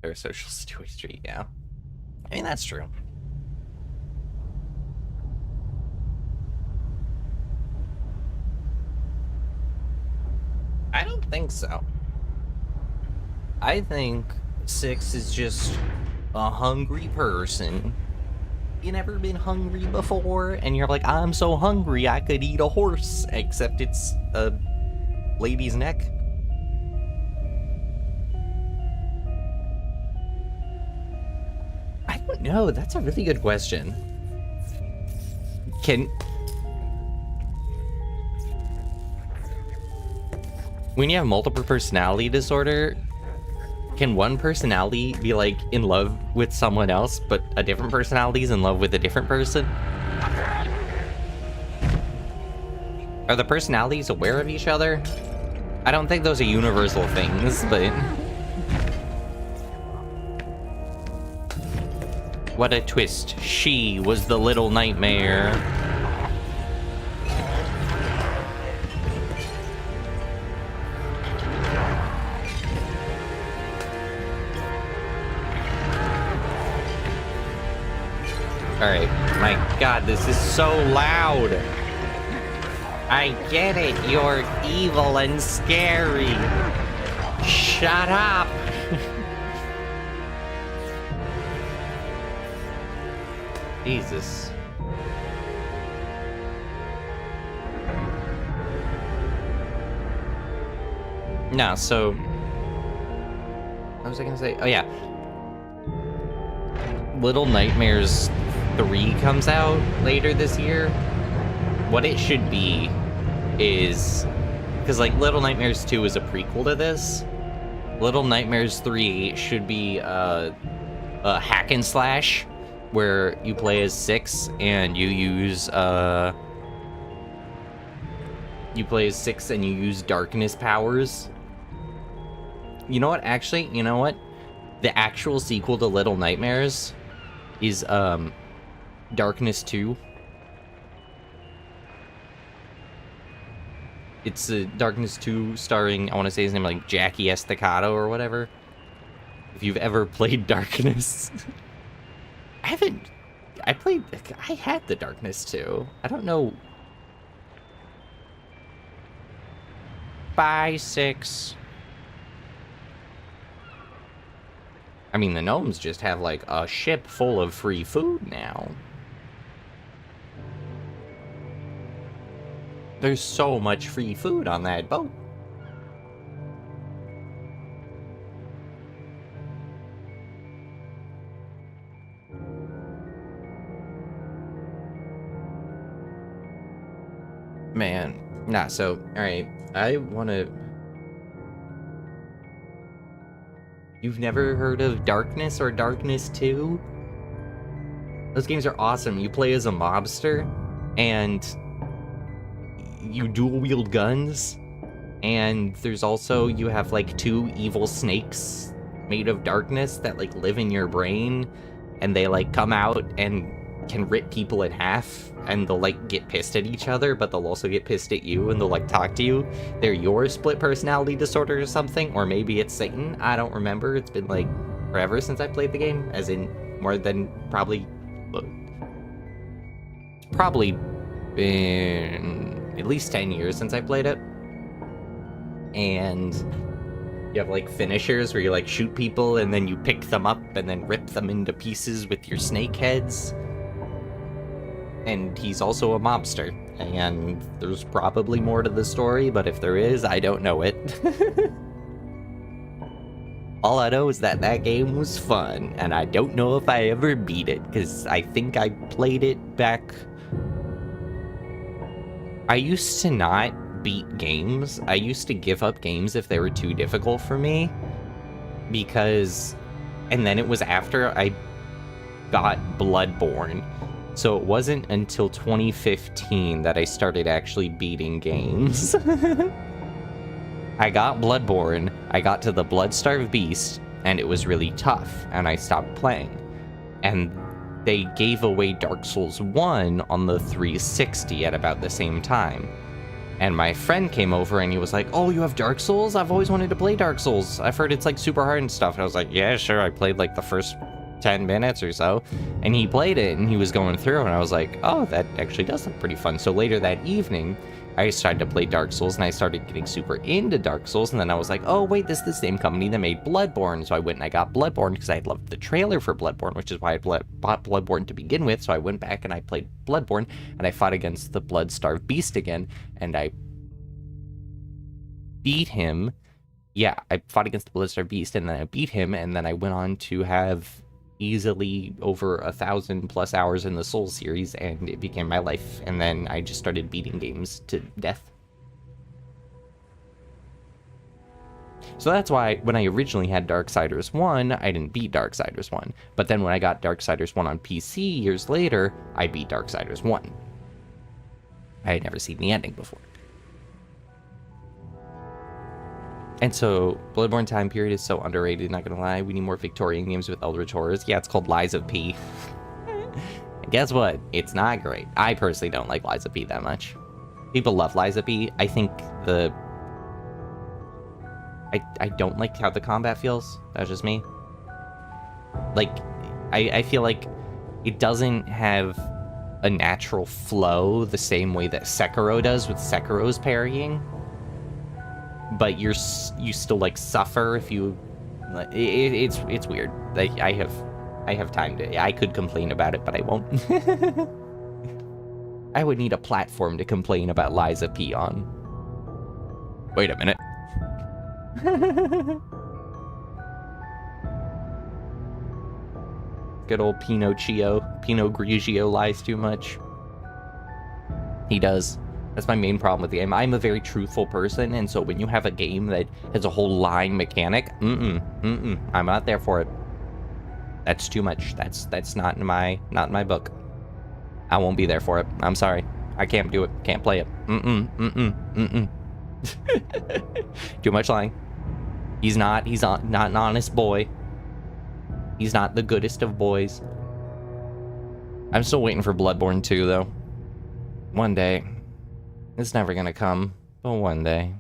Parasocial situation, yeah. I mean, that's true. I don't think so. I think 6 is just a hungry person. You never been hungry before? And you're like, I'm so hungry I could eat a horse, except it's a lady's neck. I don't know. That's a really good question. when you have multiple personality disorder, can one personality be like in love with someone else, but a different personality is in love with a different person? Are the personalities aware of each other? I don't think those are universal things, but... What a twist. She was the little nightmare. Alright, my god, this is so loud. I get it, you're evil and scary. Shut up! Jesus. No, so... What was I gonna say? Oh, yeah. Little Nightmares 3 comes out later this year. What it should be is... Because, like, Little Nightmares 2 is a prequel to this. Little Nightmares 3 should be a hack and slash, where you play as 6 and you use, You play as 6 and you use darkness powers. You know what? Actually, you know what? The actual sequel to Little Nightmares is, Darkness 2. It's Darkness 2 starring, I want to say his name, like, Jackie Estacado or whatever. If you've ever played Darkness. I had the Darkness 2. I don't know. 5, 6. I mean, the gnomes just have, like, a ship full of free food now. There's so much free food on that boat. Man. Nah, so, alright. I wanna... You've never heard of Darkness or Darkness 2? Those games are awesome. You play as a mobster, and you dual-wield guns, and there's also, you have, like, 2 evil snakes made of darkness that, like, live in your brain, and they, like, come out and can rip people in half, and they'll, like, get pissed at each other, but they'll also get pissed at you, and they'll, like, talk to you. They're your split personality disorder or something, or maybe it's Satan. I don't remember. It's been, like, forever since I played the game, as in more than probably been at least 10 years since I played it. And you have, like, finishers where you, like, shoot people and then you pick them up and then rip them into pieces with your snake heads. And he's also a mobster, and there's probably more to the story, but if there is, I don't know it. All I know is that that game was fun, and I don't know if I ever beat it, because I think I played it back... I used to not beat games. I used to give up games if they were too difficult for me, because... And then it was after I got Bloodborne. So it wasn't until 2015 that I started actually beating games. I got Bloodborne, I got to the Bloodstarved Beast, and it was really tough, and I stopped playing. And they gave away Dark Souls 1 on the 360 at about the same time. And my friend came over and he was like, "Oh, you have Dark Souls? I've always wanted to play Dark Souls. I've heard it's like super hard and stuff." And I was like, "Yeah, sure." I played like the first 10 minutes or so, and he played it and he was going through, and I was like, "Oh, that actually does look pretty fun." So later that evening, I started to play Dark Souls, and I started getting super into Dark Souls, and then I was like, "Oh, wait, this is the same company that made Bloodborne." So I went and I got Bloodborne because I loved the trailer for Bloodborne, which is why I bought Bloodborne to begin with. So I went back and I played Bloodborne, and I fought against the Bloodstarved Beast again, and I beat him. Yeah, I fought against the Bloodstarved Beast, and then I beat him, and then I went on to have easily over 1,000+ hours in the Souls series, and it became my life. And then I just started beating games to death. So that's why when I originally had Darksiders 1, I didn't beat Darksiders 1. But then when I got Darksiders 1 on PC years later, I beat Darksiders 1. I had never seen the ending before. And so, Bloodborne time period is so underrated, not gonna lie. We need more Victorian games with Eldritch Horrors. Yeah, it's called Lies of P. And guess what? It's not great. I personally don't like Lies of P that much. People love Lies of P. I think I don't like how the combat feels. That's just me. Like, I feel like it doesn't have a natural flow the same way that Sekiro does with Sekiro's parrying. But you still like suffer if you. It's weird. Like I have time to. I could complain about it, but I won't. I would need a platform to complain about Lies of P on. Wait a minute. Good old Pinot Grigio lies too much. He does. That's my main problem with the game. I'm a very truthful person, and so when you have a game that has a whole lying mechanic, I'm not there for it. That's too much. That's not in my book. I won't be there for it. I'm sorry. I can't do it. Can't play it. Too much lying. He's not an honest boy. He's not the goodest of boys. I'm still waiting for Bloodborne 2, though. One day. It's never gonna come, but one day.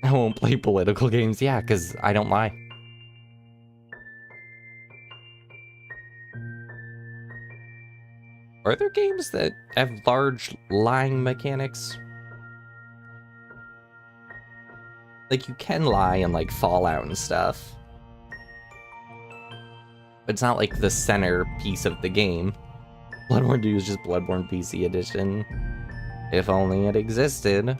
I won't play political games, yeah, because I don't lie. Are there games that have large lying mechanics? Like, you can lie in, like, Fallout and stuff. But it's not, like, the centerpiece of the game. Bloodborne 2 is just Bloodborne PC Edition. If only it existed.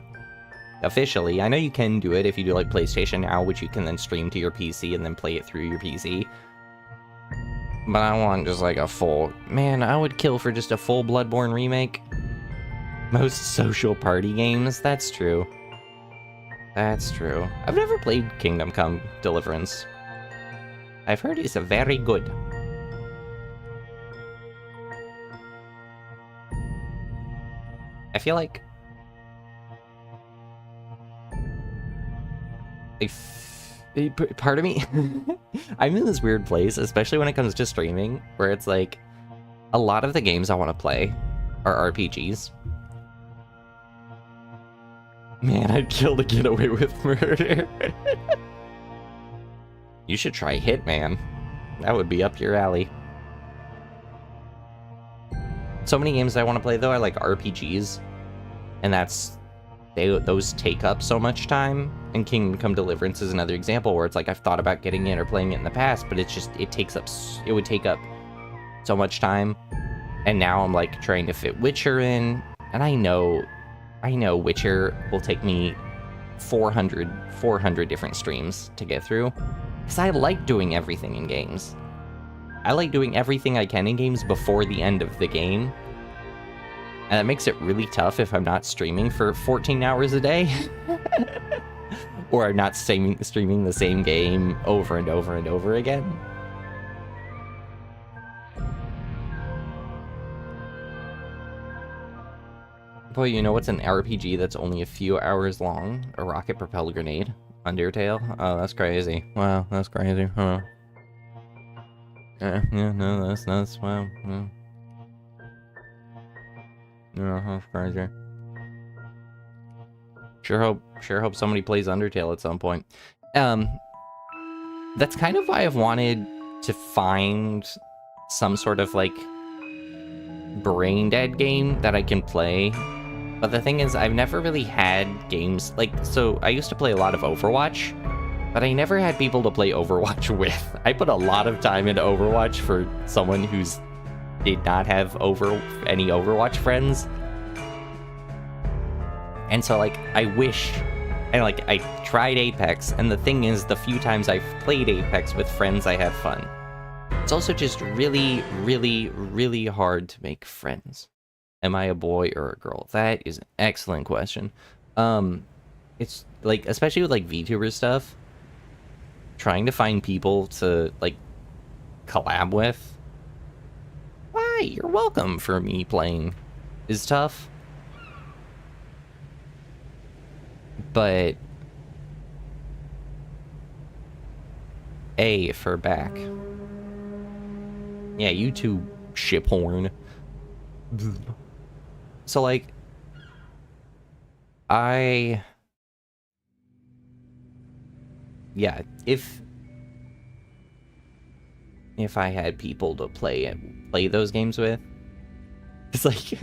Officially. I know you can do it if you do, like, PlayStation Now, which you can then stream to your PC and then play it through your PC. But I want just, like, a full... Man, I would kill for just a full Bloodborne remake. Most social party games, that's true. That's true. I've never played Kingdom Come Deliverance. I've heard it's very good. I feel like... part of me... I'm in this weird place, especially when it comes to streaming, where it's like... A lot of the games I want to play are RPGs. Man, I'd kill to get away with murder. You should try Hitman. That would be up your alley. So many games I want to play, though, are like RPGs. And those take up so much time. And Kingdom Come Deliverance is another example where it's like I've thought about getting in or playing it in the past, but it would take up so much time. And now I'm like trying to fit Witcher in. And I know Witcher will take me 400 different streams to get through. Because I like doing everything in games. I like doing everything I can in games before the end of the game. And that makes it really tough if I'm not streaming for 14 hours a day. Or I'm not streaming the same game over and over and over again. Boy, you know what's an RPG that's only a few hours long? A rocket-propelled grenade. Undertale? Oh, that's crazy. Wow, that's crazy. Huh. Yeah, no, that's nuts. Wow. Yeah, that's crazy. Sure hope somebody plays Undertale at some point. That's kind of why I've wanted to find some sort of, like, brain-dead game that I can play. But the thing is, I've never really had games, like, so I used to play a lot of Overwatch, but I never had people to play Overwatch with. I put a lot of time into Overwatch for someone who's did not have any Overwatch friends. And so, like, I wish, and like, I tried Apex, and the thing is, the few times I've played Apex with friends, I had fun. It's also just really, really, really hard to make friends. Am I a boy or a girl? That is an excellent question. It's like, especially with like VTuber stuff, trying to find people to like collab with. Why, you're welcome for me playing is tough. But A for back. Yeah, YouTube ship horn. So like yeah, if I had people to play those games with, it's like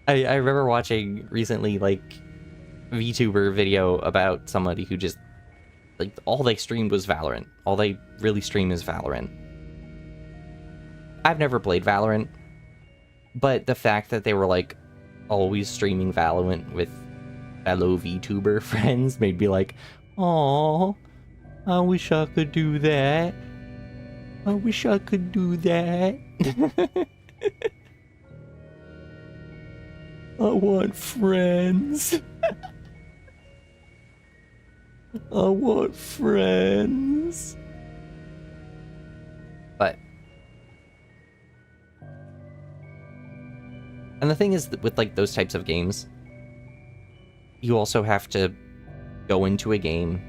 I remember watching recently like VTuber video about somebody who just like all they streamed was Valorant. All they really stream is Valorant. I've never played Valorant, but the fact that they were like always streaming Valorant with fellow VTuber friends made me like, oh, I wish I could do that. I wish I could do that. I want friends. I want friends. But and the thing is that with like those types of games, you also have to go into a game,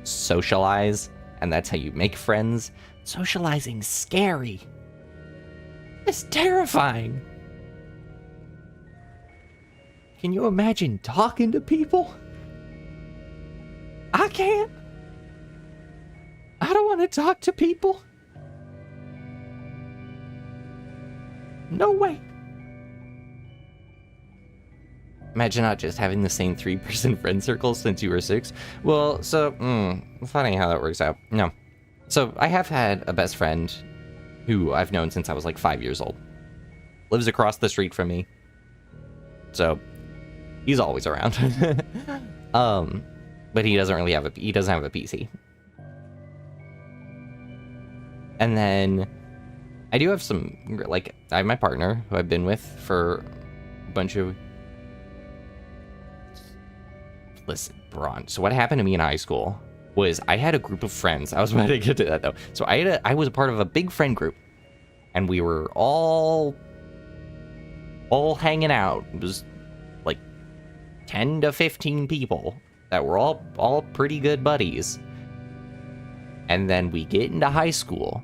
socialize, and that's how you make friends. Socializing's scary. It's terrifying. Can you imagine talking to people? I can't. I don't want to talk to people. No way. Imagine not just having the same 3-person friend circle since you were 6. Well, so, funny how that works out. No. So, I have had a best friend who I've known since I was like 5 years old. Lives across the street from me. So, he's always around. But he doesn't have a PC. And then I do have some, like, I have my partner who I've been with for a bunch of... Listen, Braun, so what happened to me in high school was I had a group of friends. I was about to get to that, though. So I was a part of a big friend group, and we were all hanging out. It was like 10 to 15 people that were all pretty good buddies. And then we get into high school,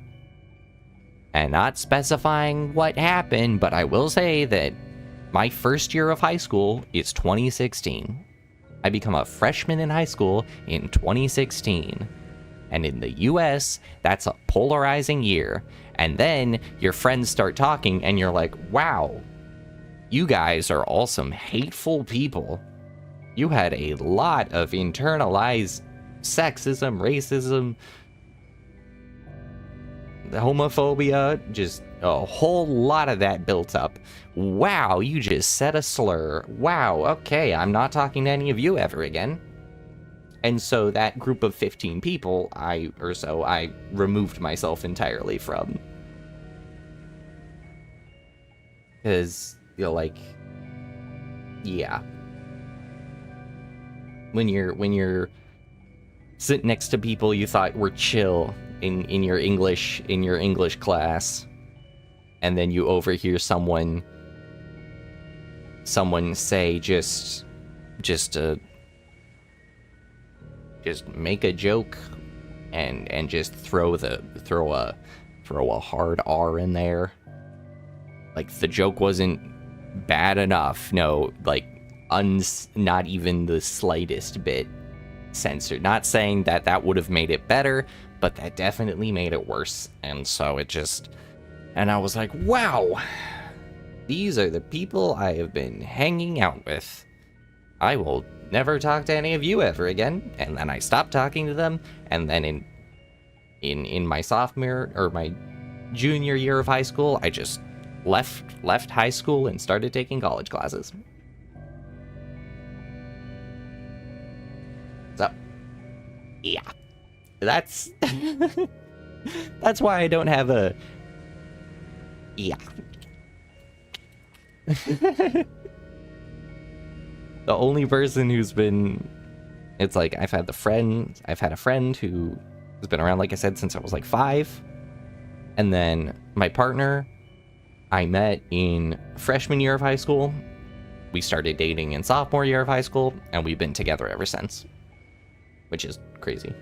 and not specifying what happened, but I will say that my first year of high school is 2016. I become a freshman in high school in 2016. And in the US, that's a polarizing year. And then your friends start talking and you're like, wow, you guys are all some hateful people. You had a lot of internalized sexism, racism, homophobia, just a whole lot of that built up. Wow, you just said a slur. Wow, okay, I'm not talking to any of you ever again. And so that group of 15 people, I removed myself entirely from. Because, you know, like, yeah. When you're sitting next to people you thought were chill in your English class, and then you overhear someone say just make a joke and just throw a hard R in there. Like, the joke wasn't bad enough. No, like, not even the slightest bit censored. Not saying that would have made it better, but that definitely made it worse. And so and I was like, wow, these are the people I have been hanging out with. I will never talk to any of you ever again. And then I stopped talking to them. And then in my sophomore or my junior year of high school, I just left high school and started taking college classes. So, yeah, that's why I don't have a, yeah. The only person who's been... It's like, I've had a friend who has been around, like I said, since I was like 5. And then my partner, I met in freshman year of high school. We started dating in sophomore year of high school, and we've been together ever since. Which is crazy.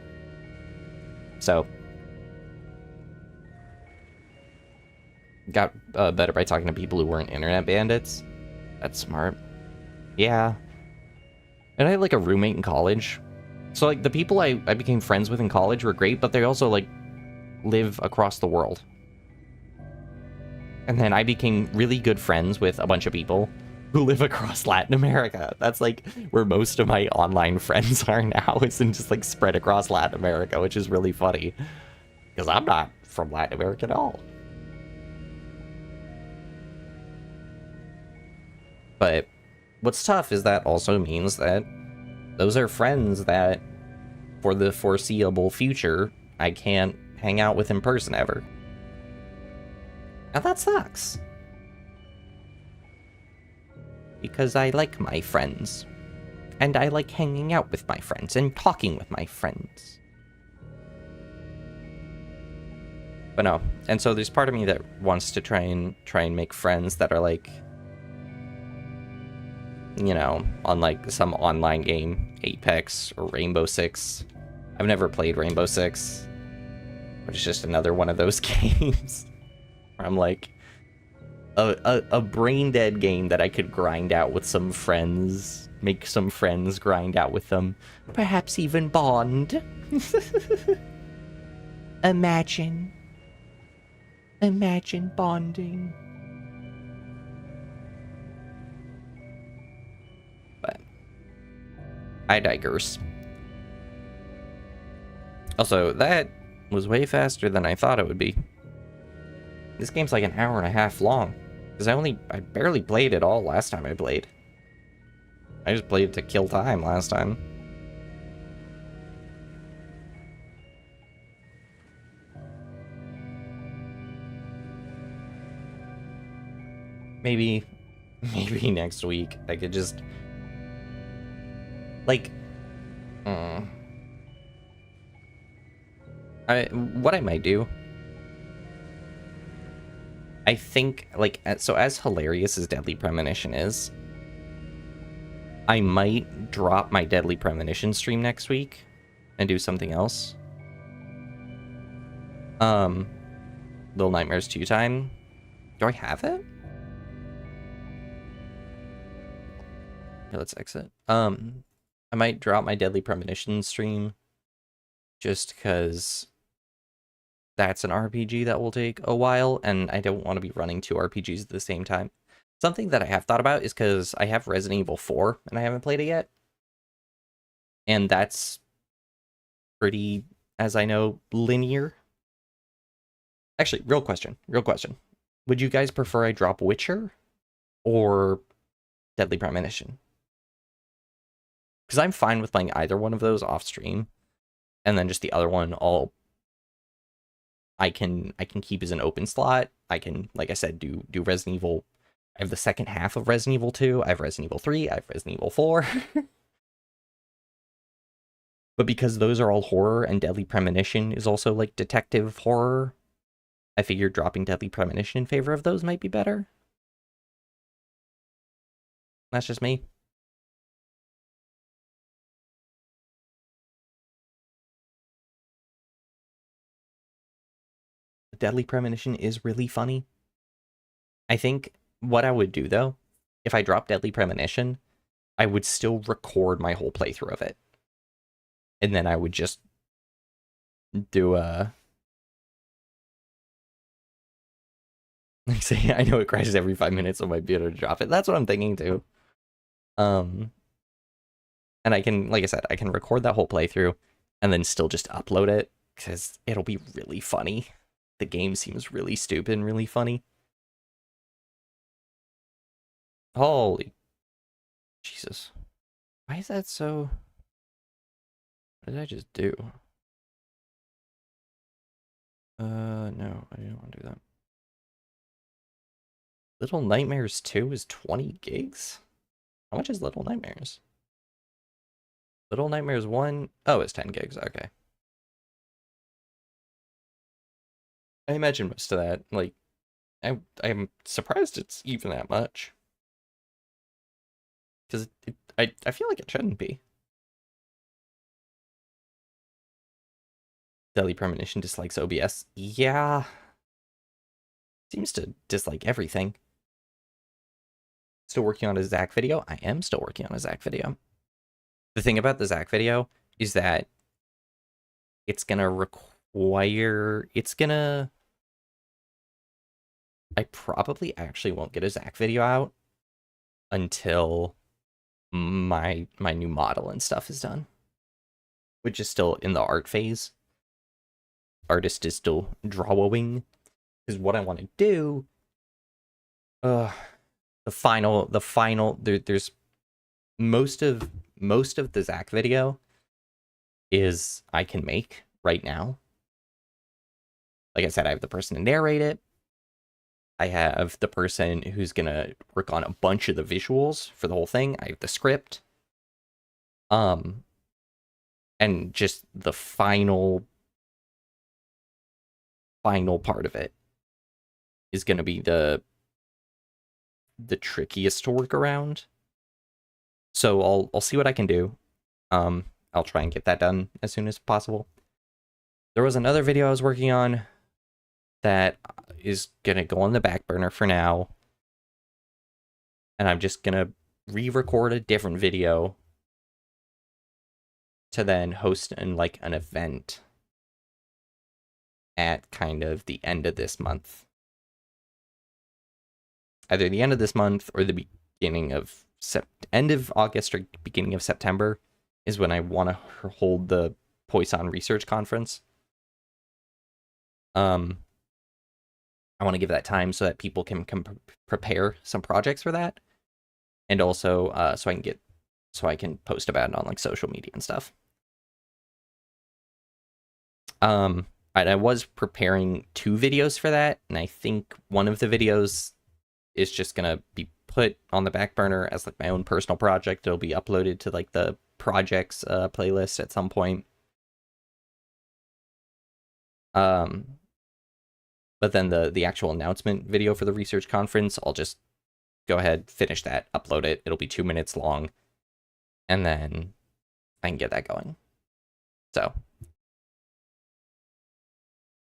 So, got better by talking to people who weren't internet bandits. That's smart. Yeah. And I had like a roommate in college. So like the people I became friends with in college were great, but they also like live across the world. And then I became really good friends with a bunch of people who live across Latin America. That's like where most of my online friends are now, is in just like spread across Latin America, which is really funny. Because I'm not from Latin America at all. But what's tough is that also means that those are friends that, for the foreseeable future, I can't hang out with in person ever. And that sucks. Because I like my friends. And I like hanging out with my friends and talking with my friends. But no. And so there's part of me that wants to try and make friends that are like, you know, on like some online game, Apex or Rainbow Six. I've never played Rainbow Six, which is just another one of those games where I'm like a brain dead game that I could grind out with some friends, make some friends, grind out with them, perhaps even bond. Imagine bonding. But I digress. Also, that was way faster than I thought it would be. This game's like an hour and a half long. Because I barely played it all last time I played. I just played it to kill time last time. Maybe next week I could just... Like... what I might do... I think, like, so as hilarious as Deadly Premonition is, I might drop my Deadly Premonition stream next week and do something else. Little Nightmares 2 time. Do I have it? Okay, let's exit. I might drop my Deadly Premonition stream just because that's an RPG that will take a while, and I don't want to be running 2 RPGs at the same time. Something that I have thought about is because I have Resident Evil 4, and I haven't played it yet. And that's pretty, as I know, linear. Actually, real question. Would you guys prefer I drop Witcher or Deadly Premonition? Because I'm fine with playing either one of those off stream, and then just the other one I can keep as an open slot. I can, like I said, do Resident Evil. I have the second half of Resident Evil 2. I have Resident Evil 3. I have Resident Evil 4. But because those are all horror and Deadly Premonition is also like detective horror, I figured dropping Deadly Premonition in favor of those might be better. That's just me. Deadly Premonition is really funny. I think what I would do, though, if I drop Deadly Premonition, I would still record my whole playthrough of it. And then I would just do a... Like, say, I know it crashes every 5 minutes, so I might be able to drop it. That's what I'm thinking, too. And I can, like I said, I can record that whole playthrough and then still just upload it, because it'll be really funny. The game seems really stupid and really funny. Holy Jesus. Why is that so... What did I just do? No, I didn't want to do that. Little Nightmares 2 is 20 gigs? How much is Little Nightmares? Little Nightmares 1? Oh, it's 10 gigs. Okay. I imagine most of that, like, I'm surprised it's even that much. Because I feel like it shouldn't be. Deadly Premonition dislikes OBS. Yeah. Seems to dislike everything. Still working on a Zach video? I am still working on a Zach video. The thing about the Zach video is that it's gonna require... I probably actually won't get a Zach video out until my new model and stuff is done, which is still in the art phase. Artist is still drawing, because what I want to do, the final there's most of the Zach video is I can make right now. Like I said, I have the person to narrate it. I have the person who's gonna work on a bunch of the visuals for the whole thing. I have the script. And just the final part of it is gonna be the trickiest to work around. So I'll see what I can do. I'll try and get that done as soon as possible. There was another video I was working on that is gonna go on the back burner for now, and I'm just gonna re-record a different video to then host in like an event at kind of the end of this month. Either the end of this month or the beginning of end of August or beginning of September is when I want to hold the Poisson research conference. I want to give that time so that people can prepare some projects for that, and also so I can post about it on like social media and stuff. I was preparing 2 videos for that, and I think one of the videos is just gonna be put on the back burner as like my own personal project. It'll be uploaded to like the projects playlist at some point. But then the actual announcement video for the research conference, I'll just go ahead, finish that, upload it. It'll be 2 minutes long, and then I can get that going. So,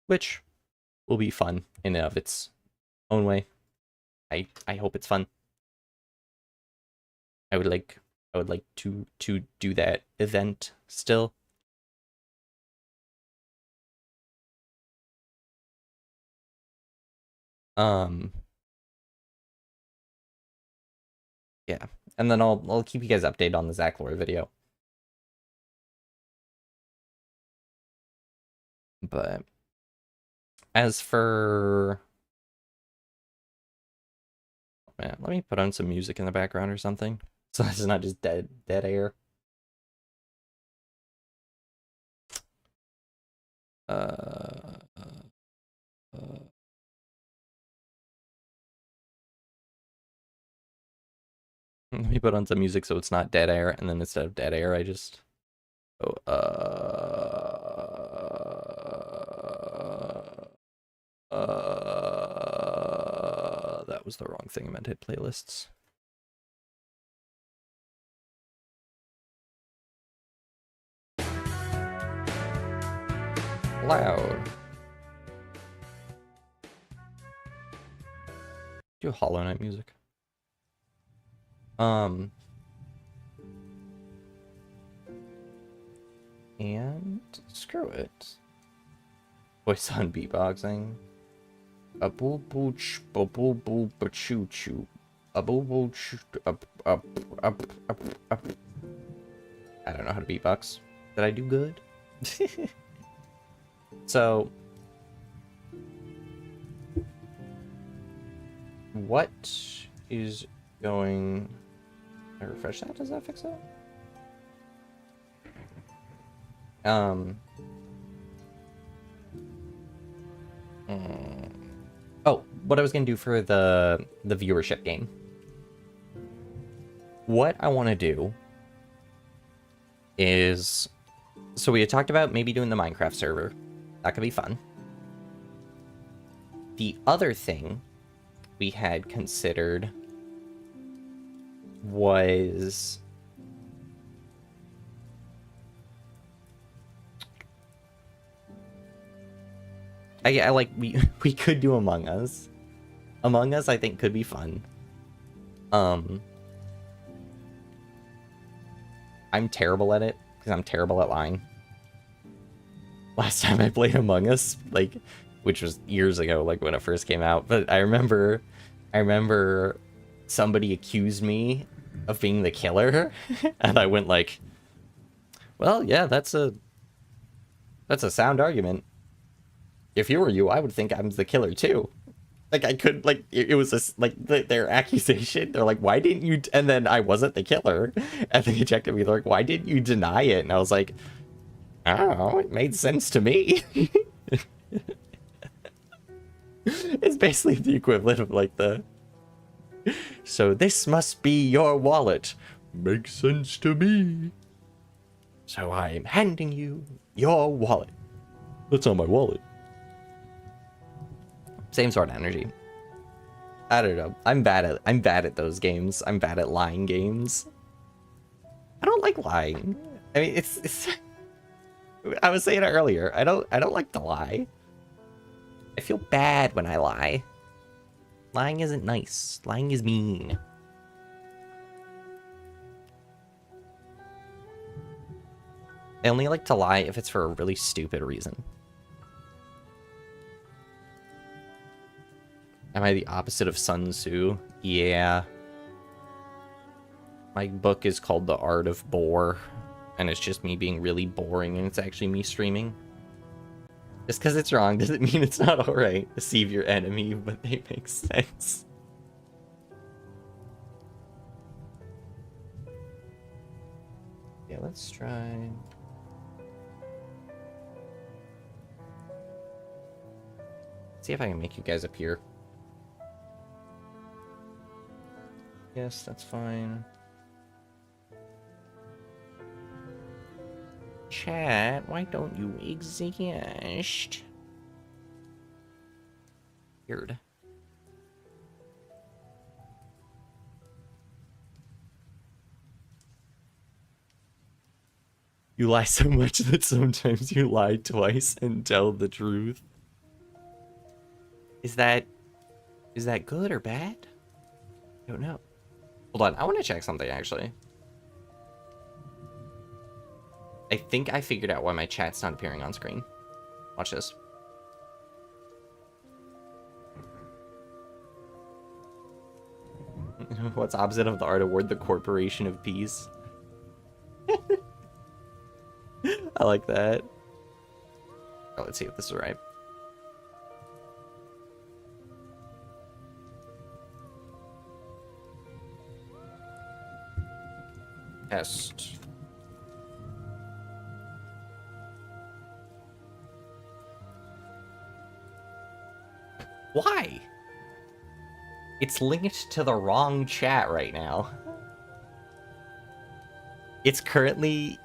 which will be fun in and of its own way. I hope it's fun. I would like to do that event still. Yeah, and then I'll keep you guys updated on the Zach Lore video. But as for, man, let me put on some music in the background or something, so it's not just dead air. Let me put on some music so it's not dead air, and then instead of dead air, I just go, that was the wrong thing. I meant to hit playlists. Loud. Do Hollow Knight music. And screw it. Poisson beatboxing. A boo boo ch boo boo boo ba choo choo. A boo boo ch up. I don't know how to beatbox. Did I do good? So, what is going... I refresh that? Does that fix it? Oh, what I was gonna do for the viewership game. What I want to do is, so we had talked about maybe doing the Minecraft server. That could be fun. The other thing we had considered was I like we could do Among Us. Among Us I think could be fun. I'm terrible at it because I'm terrible at lying. Last time I played Among Us, like, which was years ago, like when it first came out, but I remember somebody accused me of being the killer, and I went like, well, yeah, that's a sound argument. If you were you, I would think I'm the killer too. Like, I could, like, it was just, like, their accusation. They're like, why didn't you, and then I wasn't the killer. And they checked at me, they're like, why didn't you deny it? And I was like, I don't know, it made sense to me. It's basically the equivalent of, like, so this must be your wallet. Makes sense to me. So I'm handing you your wallet. That's not my wallet. Same sort of energy. I don't know. I'm bad at those games. I'm bad at lying games. I don't like lying. I mean, it's I was saying it earlier. I don't like to lie. I feel bad when I lie. Lying isn't nice. Lying is mean. I only like to lie if it's for a really stupid reason. Am I the opposite of Sun Tzu? Yeah. My book is called The Art of Bore, and it's just me being really boring, and it's actually me streaming. Just because it's wrong doesn't mean it's not alright. Deceive your enemy, but they make sense. Yeah, let's try... see if I can make you guys appear. Yes, that's fine. Chat, why don't you exist? Weird. You lie so much that sometimes you lie twice and tell the truth. Is that good or bad? I don't know. Hold on, I want to check something actually. I think I figured out why my chat's not appearing on screen. Watch this. What's opposite of the art award? The Corporation of Peace. I like that. Oh, let's see if this is right. Test. Why? It's linked to the wrong chat right now. It's currently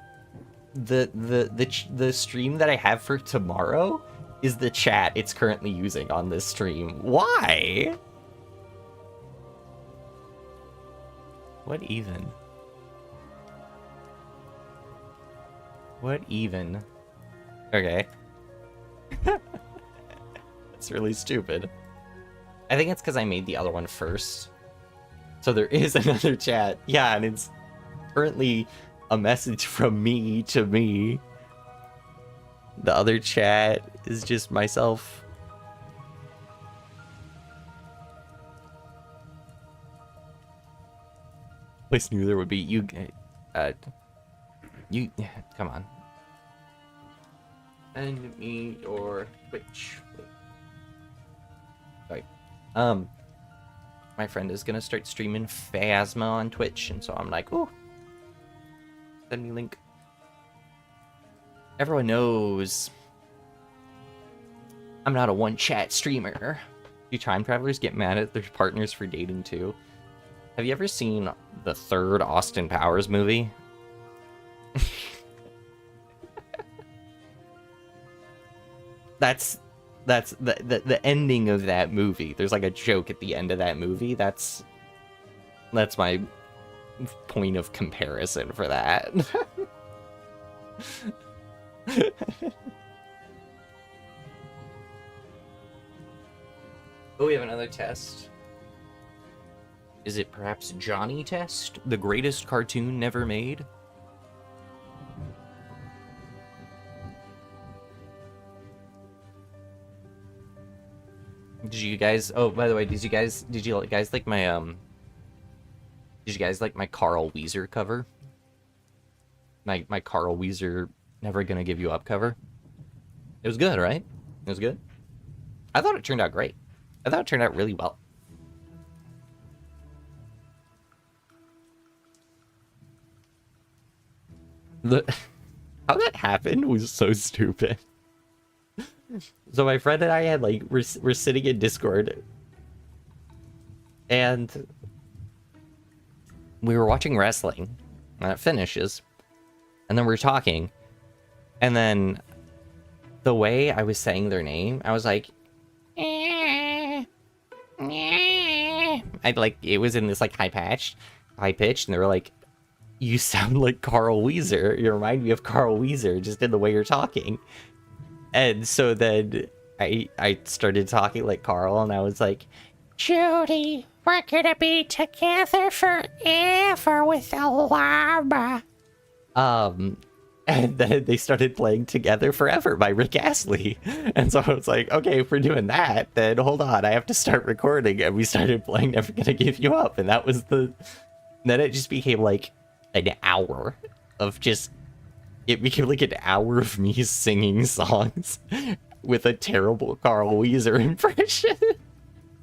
the stream that I have for tomorrow is the chat it's currently using on this stream. Why? What even? What even? Okay. That's really stupid. I think it's because I made the other one first. So there is another chat. Yeah, and it's currently a message from me to me. The other chat is just myself. Place knew there would be you. You come on. Send me your Twitch. Sorry. My friend is gonna start streaming Phasma on Twitch, and so I'm like, oh, send me link. Everyone knows I'm not a one chat streamer. Do time travelers get mad at their partners for dating too? Have you ever seen the third Austin Powers movie? that's the ending of that movie. There's like a joke at the end of that movie. That's my point of comparison for that. Oh, we have another test. Is it perhaps Johnny Test, the greatest cartoon never made? Did you guys? Oh, by the way, did you guys like my Did you guys like my Carl Weezer cover? My Carl Weezer Never Gonna Give You Up cover? It was good, right? It was good? I thought it turned out great. I thought it turned out really well. How that happened was so stupid. So my friend and I had we're sitting in Discord, and we were watching wrestling, and it finishes, and then we're talking, and then the way I was saying their name, I was like, it was in this high pitched, and they were like, you sound like Carl Weezer. You remind me of Carl Weezer just in the way you're talking. And so then I started talking like Carl, and I was like, Judy, we're gonna be together forever with a llama. And then they started playing Together Forever by Rick Astley. And so I was like, okay, if we're doing that, then hold on, I have to start recording. And we started playing Never Gonna Give You Up. And that was then it just became an hour of just, it became an hour of me singing songs with a terrible Carl Weezer impression.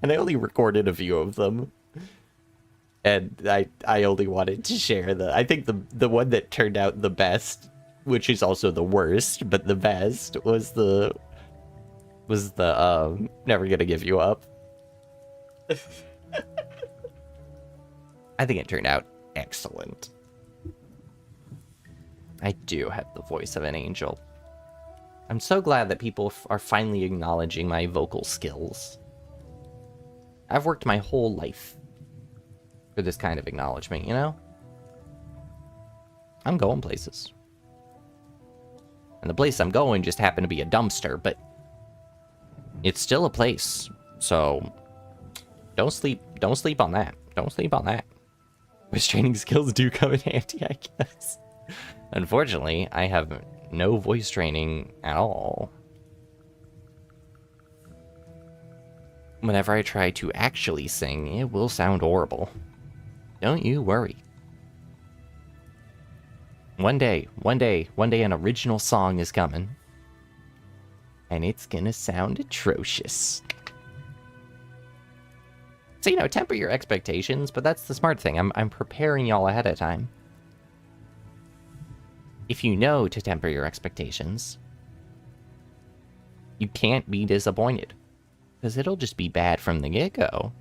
And I only recorded a few of them. And I only wanted to share I think the one that turned out the best, which is also the worst, but the best, was the Never Gonna Give You Up. I think it turned out excellent. I do have the voice of an angel. I'm so glad that people are finally acknowledging my vocal skills. I've worked my whole life for this kind of acknowledgement, you know? I'm going places. And the place I'm going just happened to be a dumpster, but it's still a place. So don't sleep on that. Don't sleep on that. Voice training skills do come in handy, I guess. Unfortunately, I have no voice training at all. Whenever I try to actually sing, it will sound horrible. Don't you worry. One day, an original song is coming. And it's gonna sound atrocious. So, temper your expectations, but that's the smart thing. I'm preparing y'all ahead of time. If you know to temper your expectations, you can't be disappointed. Because it'll just be bad from the get-go.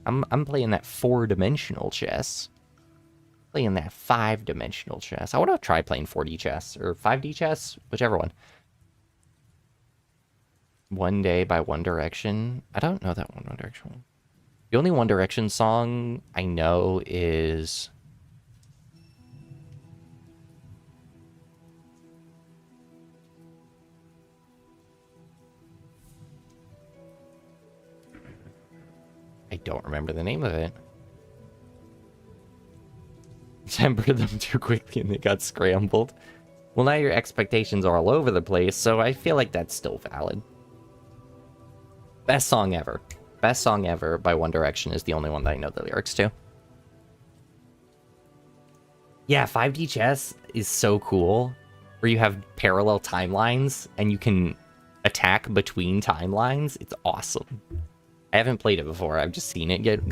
I'm playing that 4-dimensional chess. Playing that 5-dimensional chess. I want to try playing 4D chess, or 5D chess, whichever one. One Day by One Direction. I don't know that One Direction one. The only One Direction song I know is... I don't remember the name of it. Temper them too quickly and they got scrambled. Well, now your expectations are all over the place, so I feel like that's still valid. Best song ever. Best song ever by One Direction is the only one that I know the lyrics to. Yeah, 5D chess is so cool, where you have parallel timelines and you can attack between timelines. It's awesome. I haven't played it before. I've just seen it get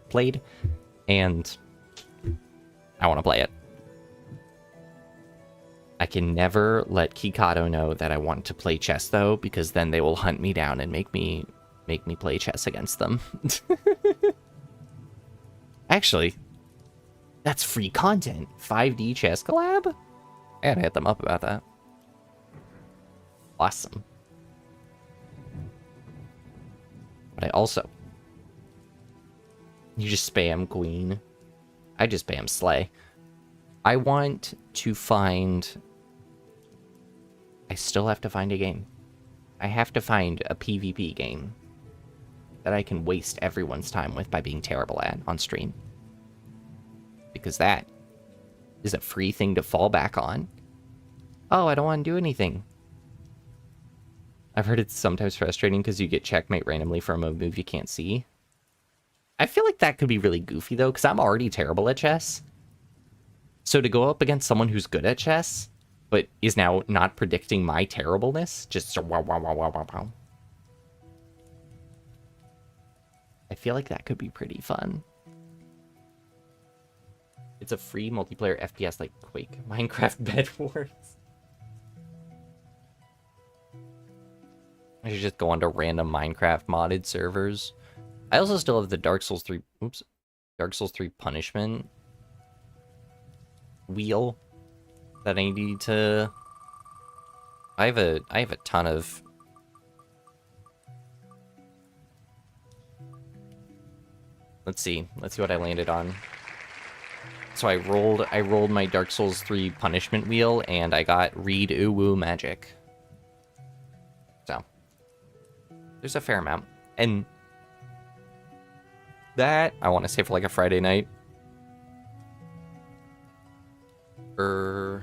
played, and I want to play it. I can never let Kikado know that I want to play chess, though, because then they will hunt me down and make me play chess against them. Actually, that's free content. 5D chess collab? I gotta hit them up about that. Awesome. But I also... You just spam queen. I just spam slay. I want to find... I still have to find a game. I have to find a PvP game that I can waste everyone's time with by being terrible at on stream. Because that is a free thing to fall back on. Oh, I don't want to do anything. I've heard it's sometimes frustrating because you get checkmate randomly from a move you can't see. I feel like that could be really goofy, though, because I'm already terrible at chess. So to go up against someone who's good at chess, but is now not predicting my terribleness, just wow, wow, wow, wow, wow, wow. I feel like that could be pretty fun. It's a free multiplayer FPS like Quake, Minecraft Bed Wars. I should just go onto random Minecraft modded servers. I also still have the Dark Souls 3... Oops. Dark Souls 3 punishment wheel that I need to... I have a ton of... Let's see what I landed on. So I rolled my Dark Souls 3 punishment wheel, and I got Read Uwu Magic. So there's a fair amount. And that I want to say for like a Friday night. Wait,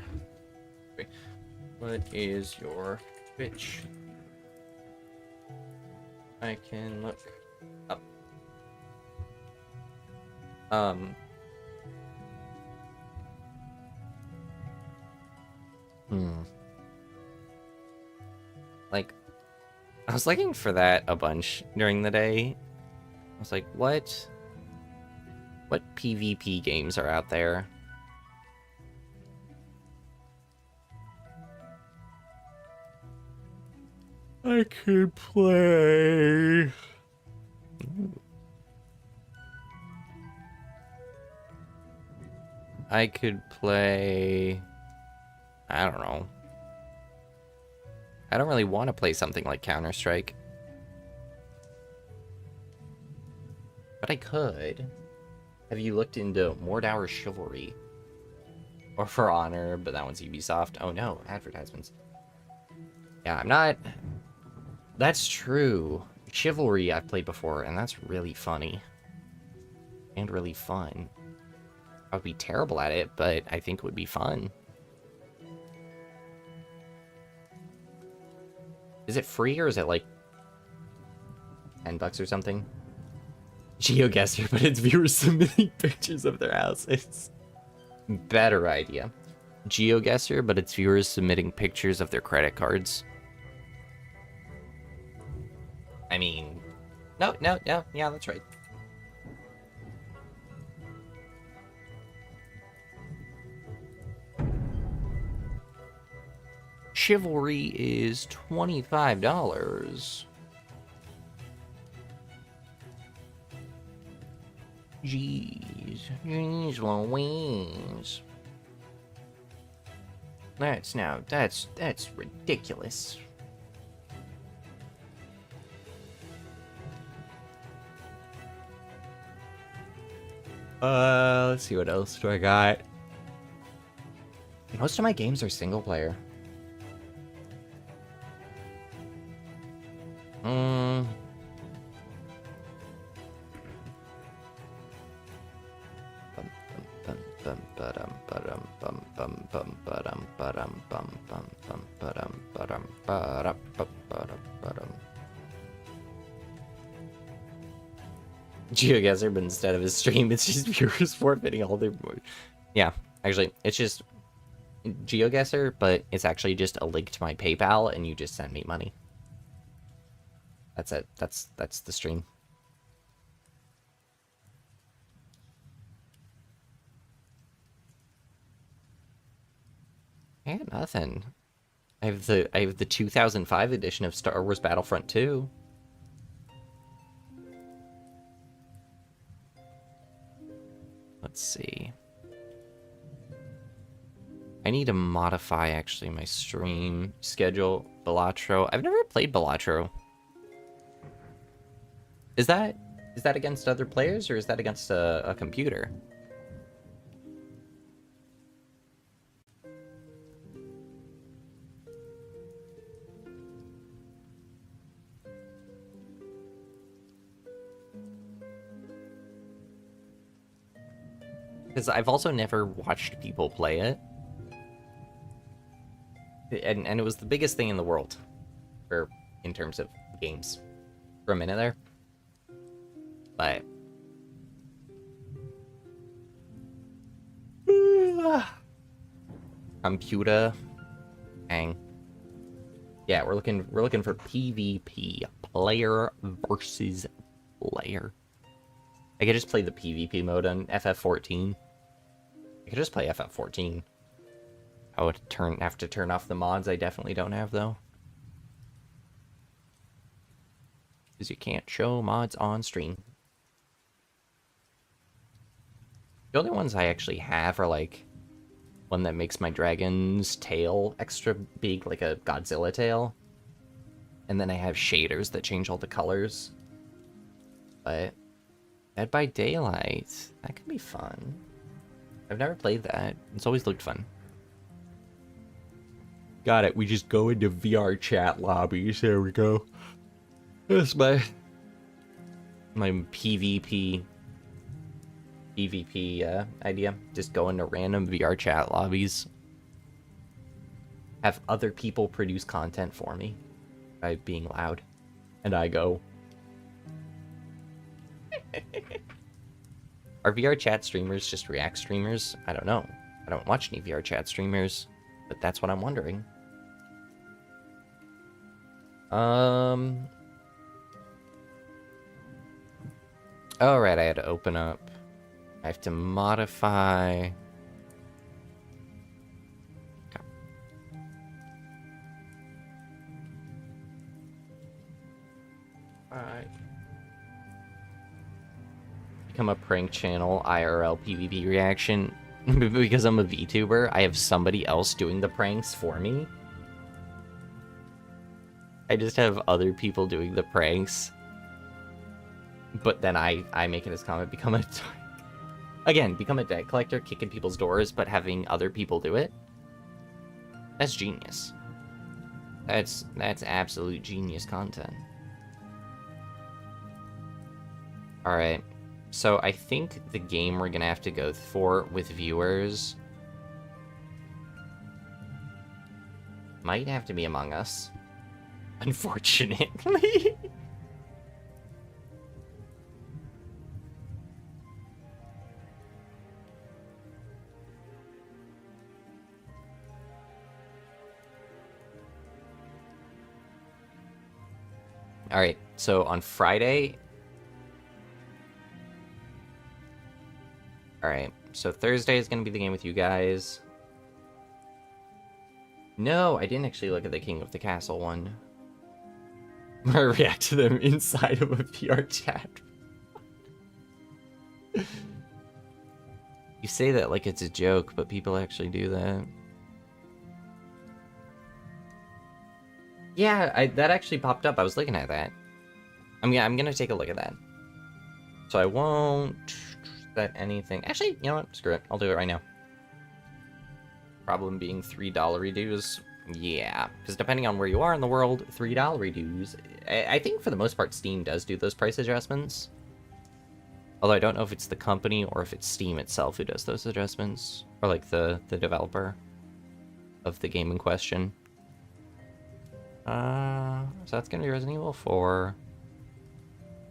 what is your Twitch? I can look up. Like, I was looking for that a bunch during the day. I was like, what PvP games are out there? I could play. I could play. I don't know. I don't really want to play something like Counter-Strike. But I could. Have you looked into Mordauer Chivalry? Or For Honor, but that one's Ubisoft. Oh no, advertisements. Yeah, I'm not... That's true. Chivalry I've played before, and that's really funny. And really fun. I would be terrible at it, but I think it would be fun. Is it free, or is it like $10 or something? GeoGuessr, but it's viewers submitting pictures of their houses. Better idea. GeoGuessr, but it's viewers submitting pictures of their credit cards. I mean, no, yeah, that's right. Chivalry is $25. Jeez Louise. That's ridiculous. Let's see what else do I got. Most of my games are single player. GeoGuessr, but instead of a stream, it's just viewers forfeiting all their... Yeah, actually, it's just GeoGuessr, but it's actually just a link to my PayPal, and you just send me money. That's it. That's the stream. I got nothing. I have the 2005 edition of Star Wars Battlefront 2. Let's see. I need to modify, actually, my stream schedule. Balatro. I've never played Balatro. Is that against other players, or is that against a computer? Because I've also never watched people play it. And it was the biggest thing in the world, or in terms of games, for a minute there. But computer, hang. Yeah, we're looking for PvP, player versus player. I could just play the PvP mode on FF14. I could just play FF14. I would have to turn off the mods I definitely don't have, though. Because you can't show mods on stream. The only ones I actually have are, like, one that makes my dragon's tail extra big, like a Godzilla tail. And then I have shaders that change all the colors. But Dead by Daylight, that could be fun. I've never played that. It's always looked fun. Got it. We just go into VR chat lobbies. There we go. That's my PvP idea. Just go into random VR chat lobbies. Have other people produce content for me by being loud. And I go. Are VR chat streamers just React streamers? I don't know. I don't watch any VR chat streamers, but that's what I'm wondering. Alright, I had to open up. I have to modify. Okay. Alright. Become a prank channel, IRL PvP reaction. Because I'm a VTuber, I have somebody else doing the pranks for me. I just have other people doing the pranks. But then I make it as comment, become a debt collector, kicking people's doors, but having other people do it. That's genius. That's absolute genius content. Alright. So I think the game we're gonna have to go for with viewers might have to be Among Us. Unfortunately. Alright, so on Friday... Alright, so Thursday is going to be the game with you guys. No, I didn't actually look at the King of the Castle one. I react to them inside of a PR chat. You say that like it's a joke, but people actually do that. Yeah, that actually popped up. I was looking at that. I'm gonna take a look at that. So I won't set anything. Actually, you know what? Screw it. I'll do it right now. Problem being $3 dues. Yeah, because depending on where you are in the world, $3 dues. I think for the most part, Steam does do those price adjustments. Although I don't know if it's the company or if it's Steam itself who does those adjustments, or like the developer of the game in question. So that's gonna be Resident Evil 4.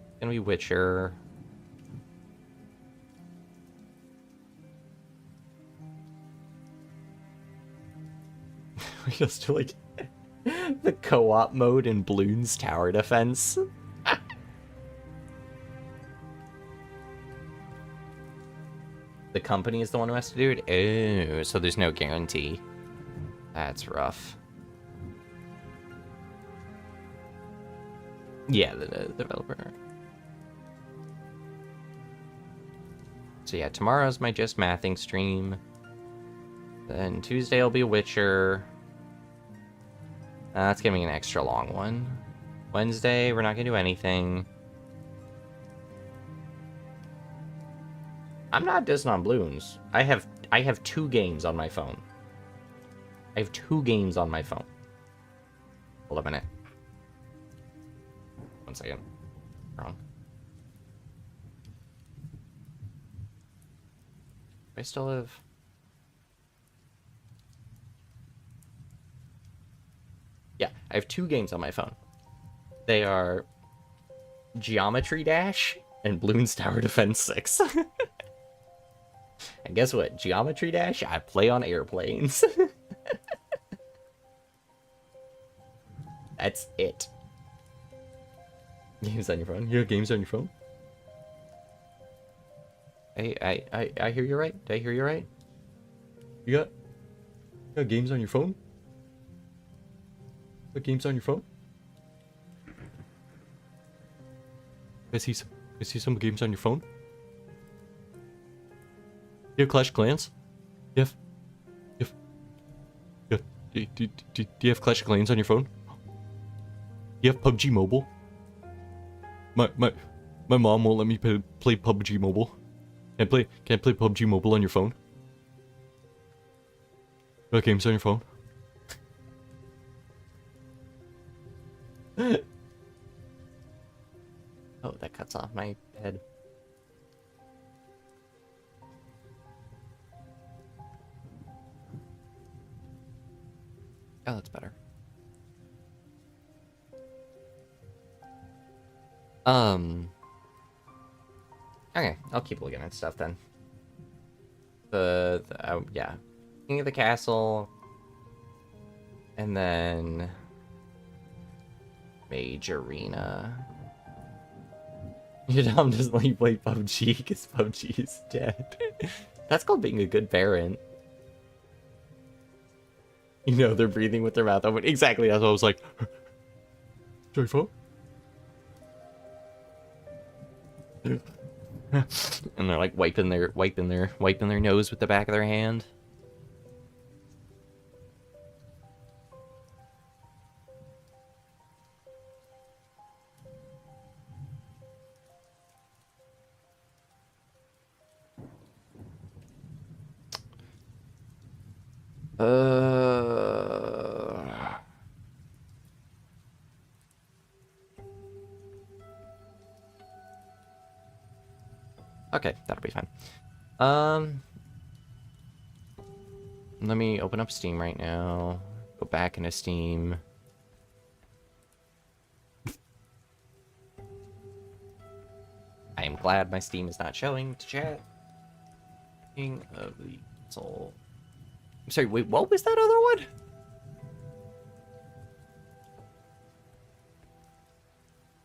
It's gonna be Witcher. We just do like the co-op mode in Bloons Tower Defense. The company is the one who has to do it? Oh, so there's no guarantee. That's rough. Yeah, the developer. So yeah, tomorrow's my Just Mathing stream. Then Tuesday will be Witcher. That's gonna be an extra long one. Wednesday, we're not gonna do anything. I'm not dissing on balloons. I have 2 games on my phone. I have 2 games on my phone. Hold a minute. 1 second. Wrong. I still have... Yeah, I have 2 games on my phone. They are Geometry Dash and Bloons Tower Defense 6. And guess what? Geometry Dash, I play on airplanes. That's it. Games on your phone? You have games on your phone? I hear you right? Did I hear you right? You got games on your phone? Got games on your phone? I see some games on your phone. You have Clash of Clans? You have do you have Clash of Clans on your phone? You have PUBG Mobile? My mom won't let me play PUBG Mobile. Can I play PUBG Mobile on your phone? Got games on your phone? Oh, that cuts off my head. Oh, that's better. Okay, I'll keep looking at stuff then. Yeah. King of the Castle. And then... Mage Arena. Your Dom doesn't let you play PUBG because PUBG is dead. That's called being a good parent. You know, they're breathing with their mouth open. Exactly, that's what I was like. Sorry, phone? And they're like wiping their nose with the back of their hand. Okay, that'll be fine. Let me open up Steam right now. Go back into Steam. I am glad my Steam is not showing to chat. King of the Soul. I'm sorry, wait, what was that other one?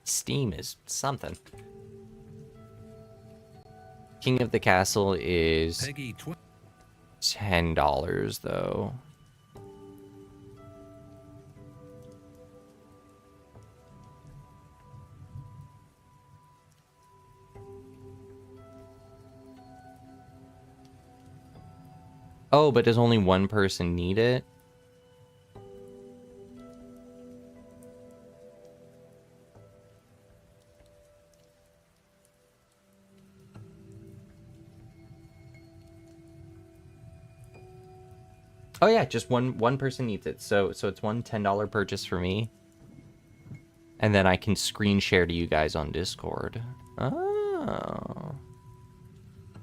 Steam is something. King of the Castle is $10 though. Oh, but does only one person need it? Oh yeah, just one person needs it. So it's one $10 purchase for me. And then I can screen share to you guys on Discord. Oh.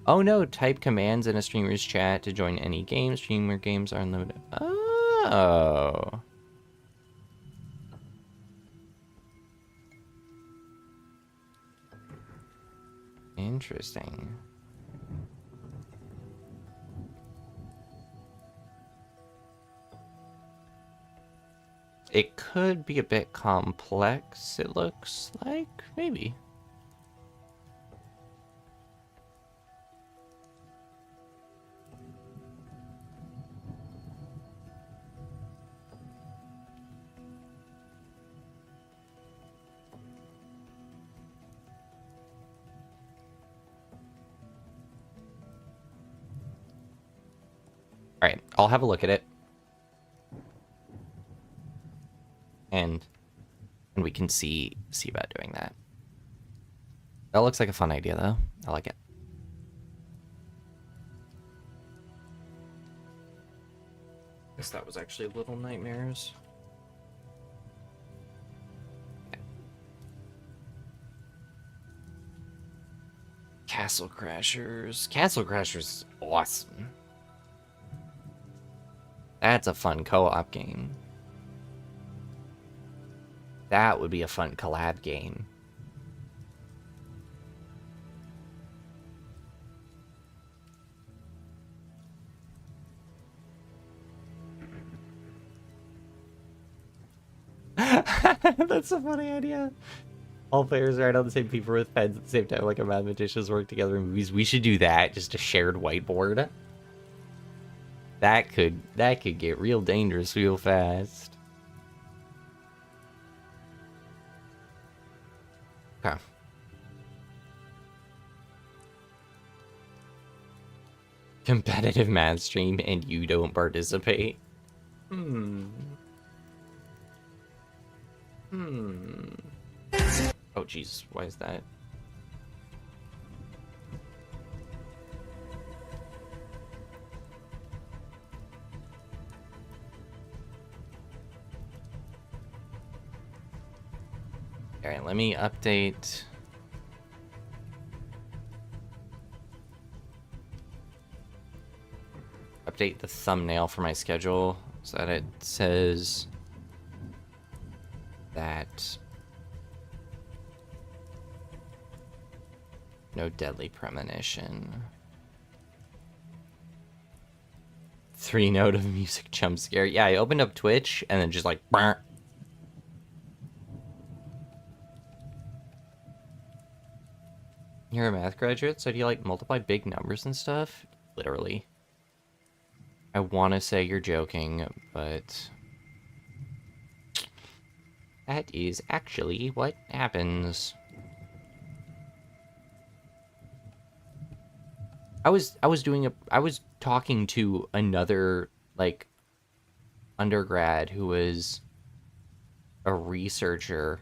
Oh no, type commands in a streamer's chat to join any game. Streamer games are unlimited. Oh. Interesting. It could be a bit complex, it looks like. Maybe. Alright, I'll have a look at it. And we can see about doing that. That looks like a fun idea, though. I like it. Guess that was actually Little Nightmares. Castle Crashers. Castle Crashers is awesome. That's a fun co-op game. That would be a fun collab game. That's a funny idea. All players write on the same paper with pens at the same time, like a mathematicians work together in movies. We should do that. Just a shared whiteboard. That could get real dangerous real fast. Okay. Competitive math stream and you don't participate. Oh, Jesus, why is that? Alright, let me update. Update the thumbnail for my schedule so that it says that no deadly premonition. 3 note of music jump scare. Yeah, I opened up Twitch and then just like burr. You're a math graduate, so do you like multiply big numbers and stuff? Literally. I want to say you're joking, but that is actually what happens. I was talking to another like undergrad who was a researcher,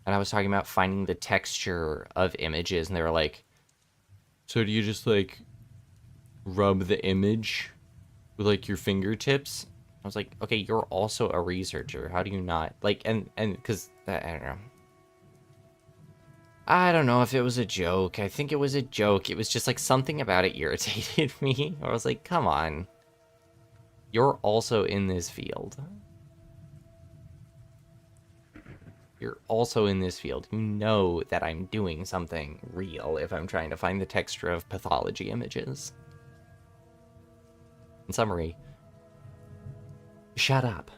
and I was talking about finding the texture of images, and they were like, so do you just like rub the image with like your fingertips? I was like, okay, you're also a researcher. How do you not like, and because I don't know if it was a joke. I think it was a joke. It was just like something about it irritated me. I was like, come on. You're also in this field. You're also in this field. You know that I'm doing something real if I'm trying to find the texture of pathology images. In summary, shut up.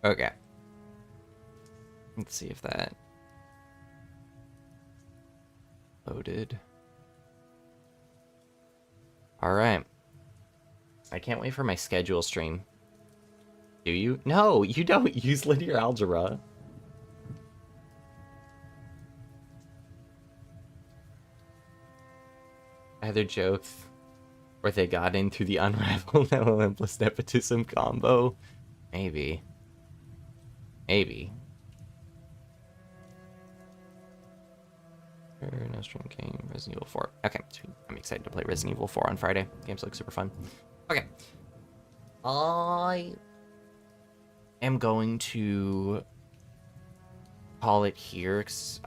Okay. Let's see if that loaded. Alright. I can't wait for my schedule stream. Do you? No, you don't use linear algebra. Either joke or they got in through the unraveled LLM plus nepotism combo. Maybe. Maybe. No stream game, Resident Evil 4. Okay, sweet. I'm excited to play Resident Evil 4 on Friday. Games look super fun. Okay. I am going to call it here, because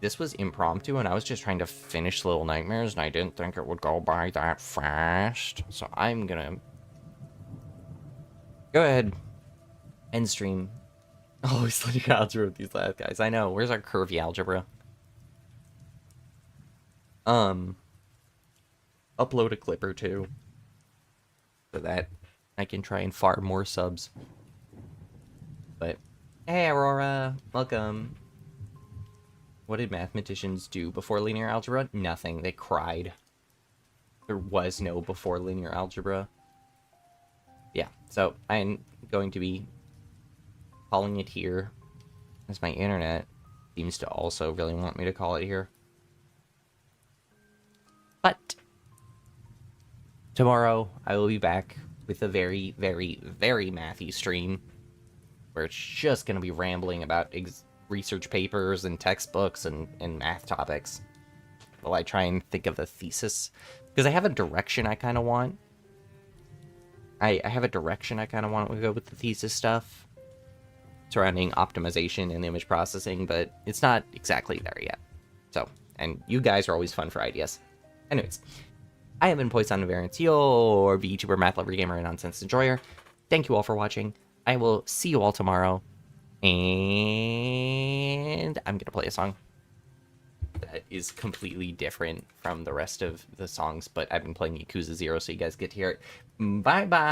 this was impromptu, and I was just trying to finish Little Nightmares, and I didn't think it would go by that fast. So I'm gonna go ahead and stream. Always linear algebra with these last guys. I know. Where's our curvy algebra? Upload a clip or two so that I can try and farm more subs. But hey, Aurora, welcome. What did mathematicians do before linear algebra? Nothing. They cried. There was no before linear algebra. Yeah, so I'm going to be calling it here. Because my internet seems to also really want me to call it here. But tomorrow I will be back with a very, very, very mathy stream where it's just going to be rambling about research papers and textbooks and math topics while I try and think of a thesis. Because I have a direction I kind of want. I have a direction I kind of want to go with the thesis stuff surrounding optimization and image processing, but it's not exactly there yet. So, and you guys are always fun for ideas. Anyways, I have been Poisson Variance, your VTuber, math lover, gamer, and nonsense enjoyer. Thank you all for watching. I will see you all tomorrow, and I'm gonna play a song that is completely different from the rest of the songs, but I've been playing Yakuza 0, so you guys get to hear it. Bye-bye!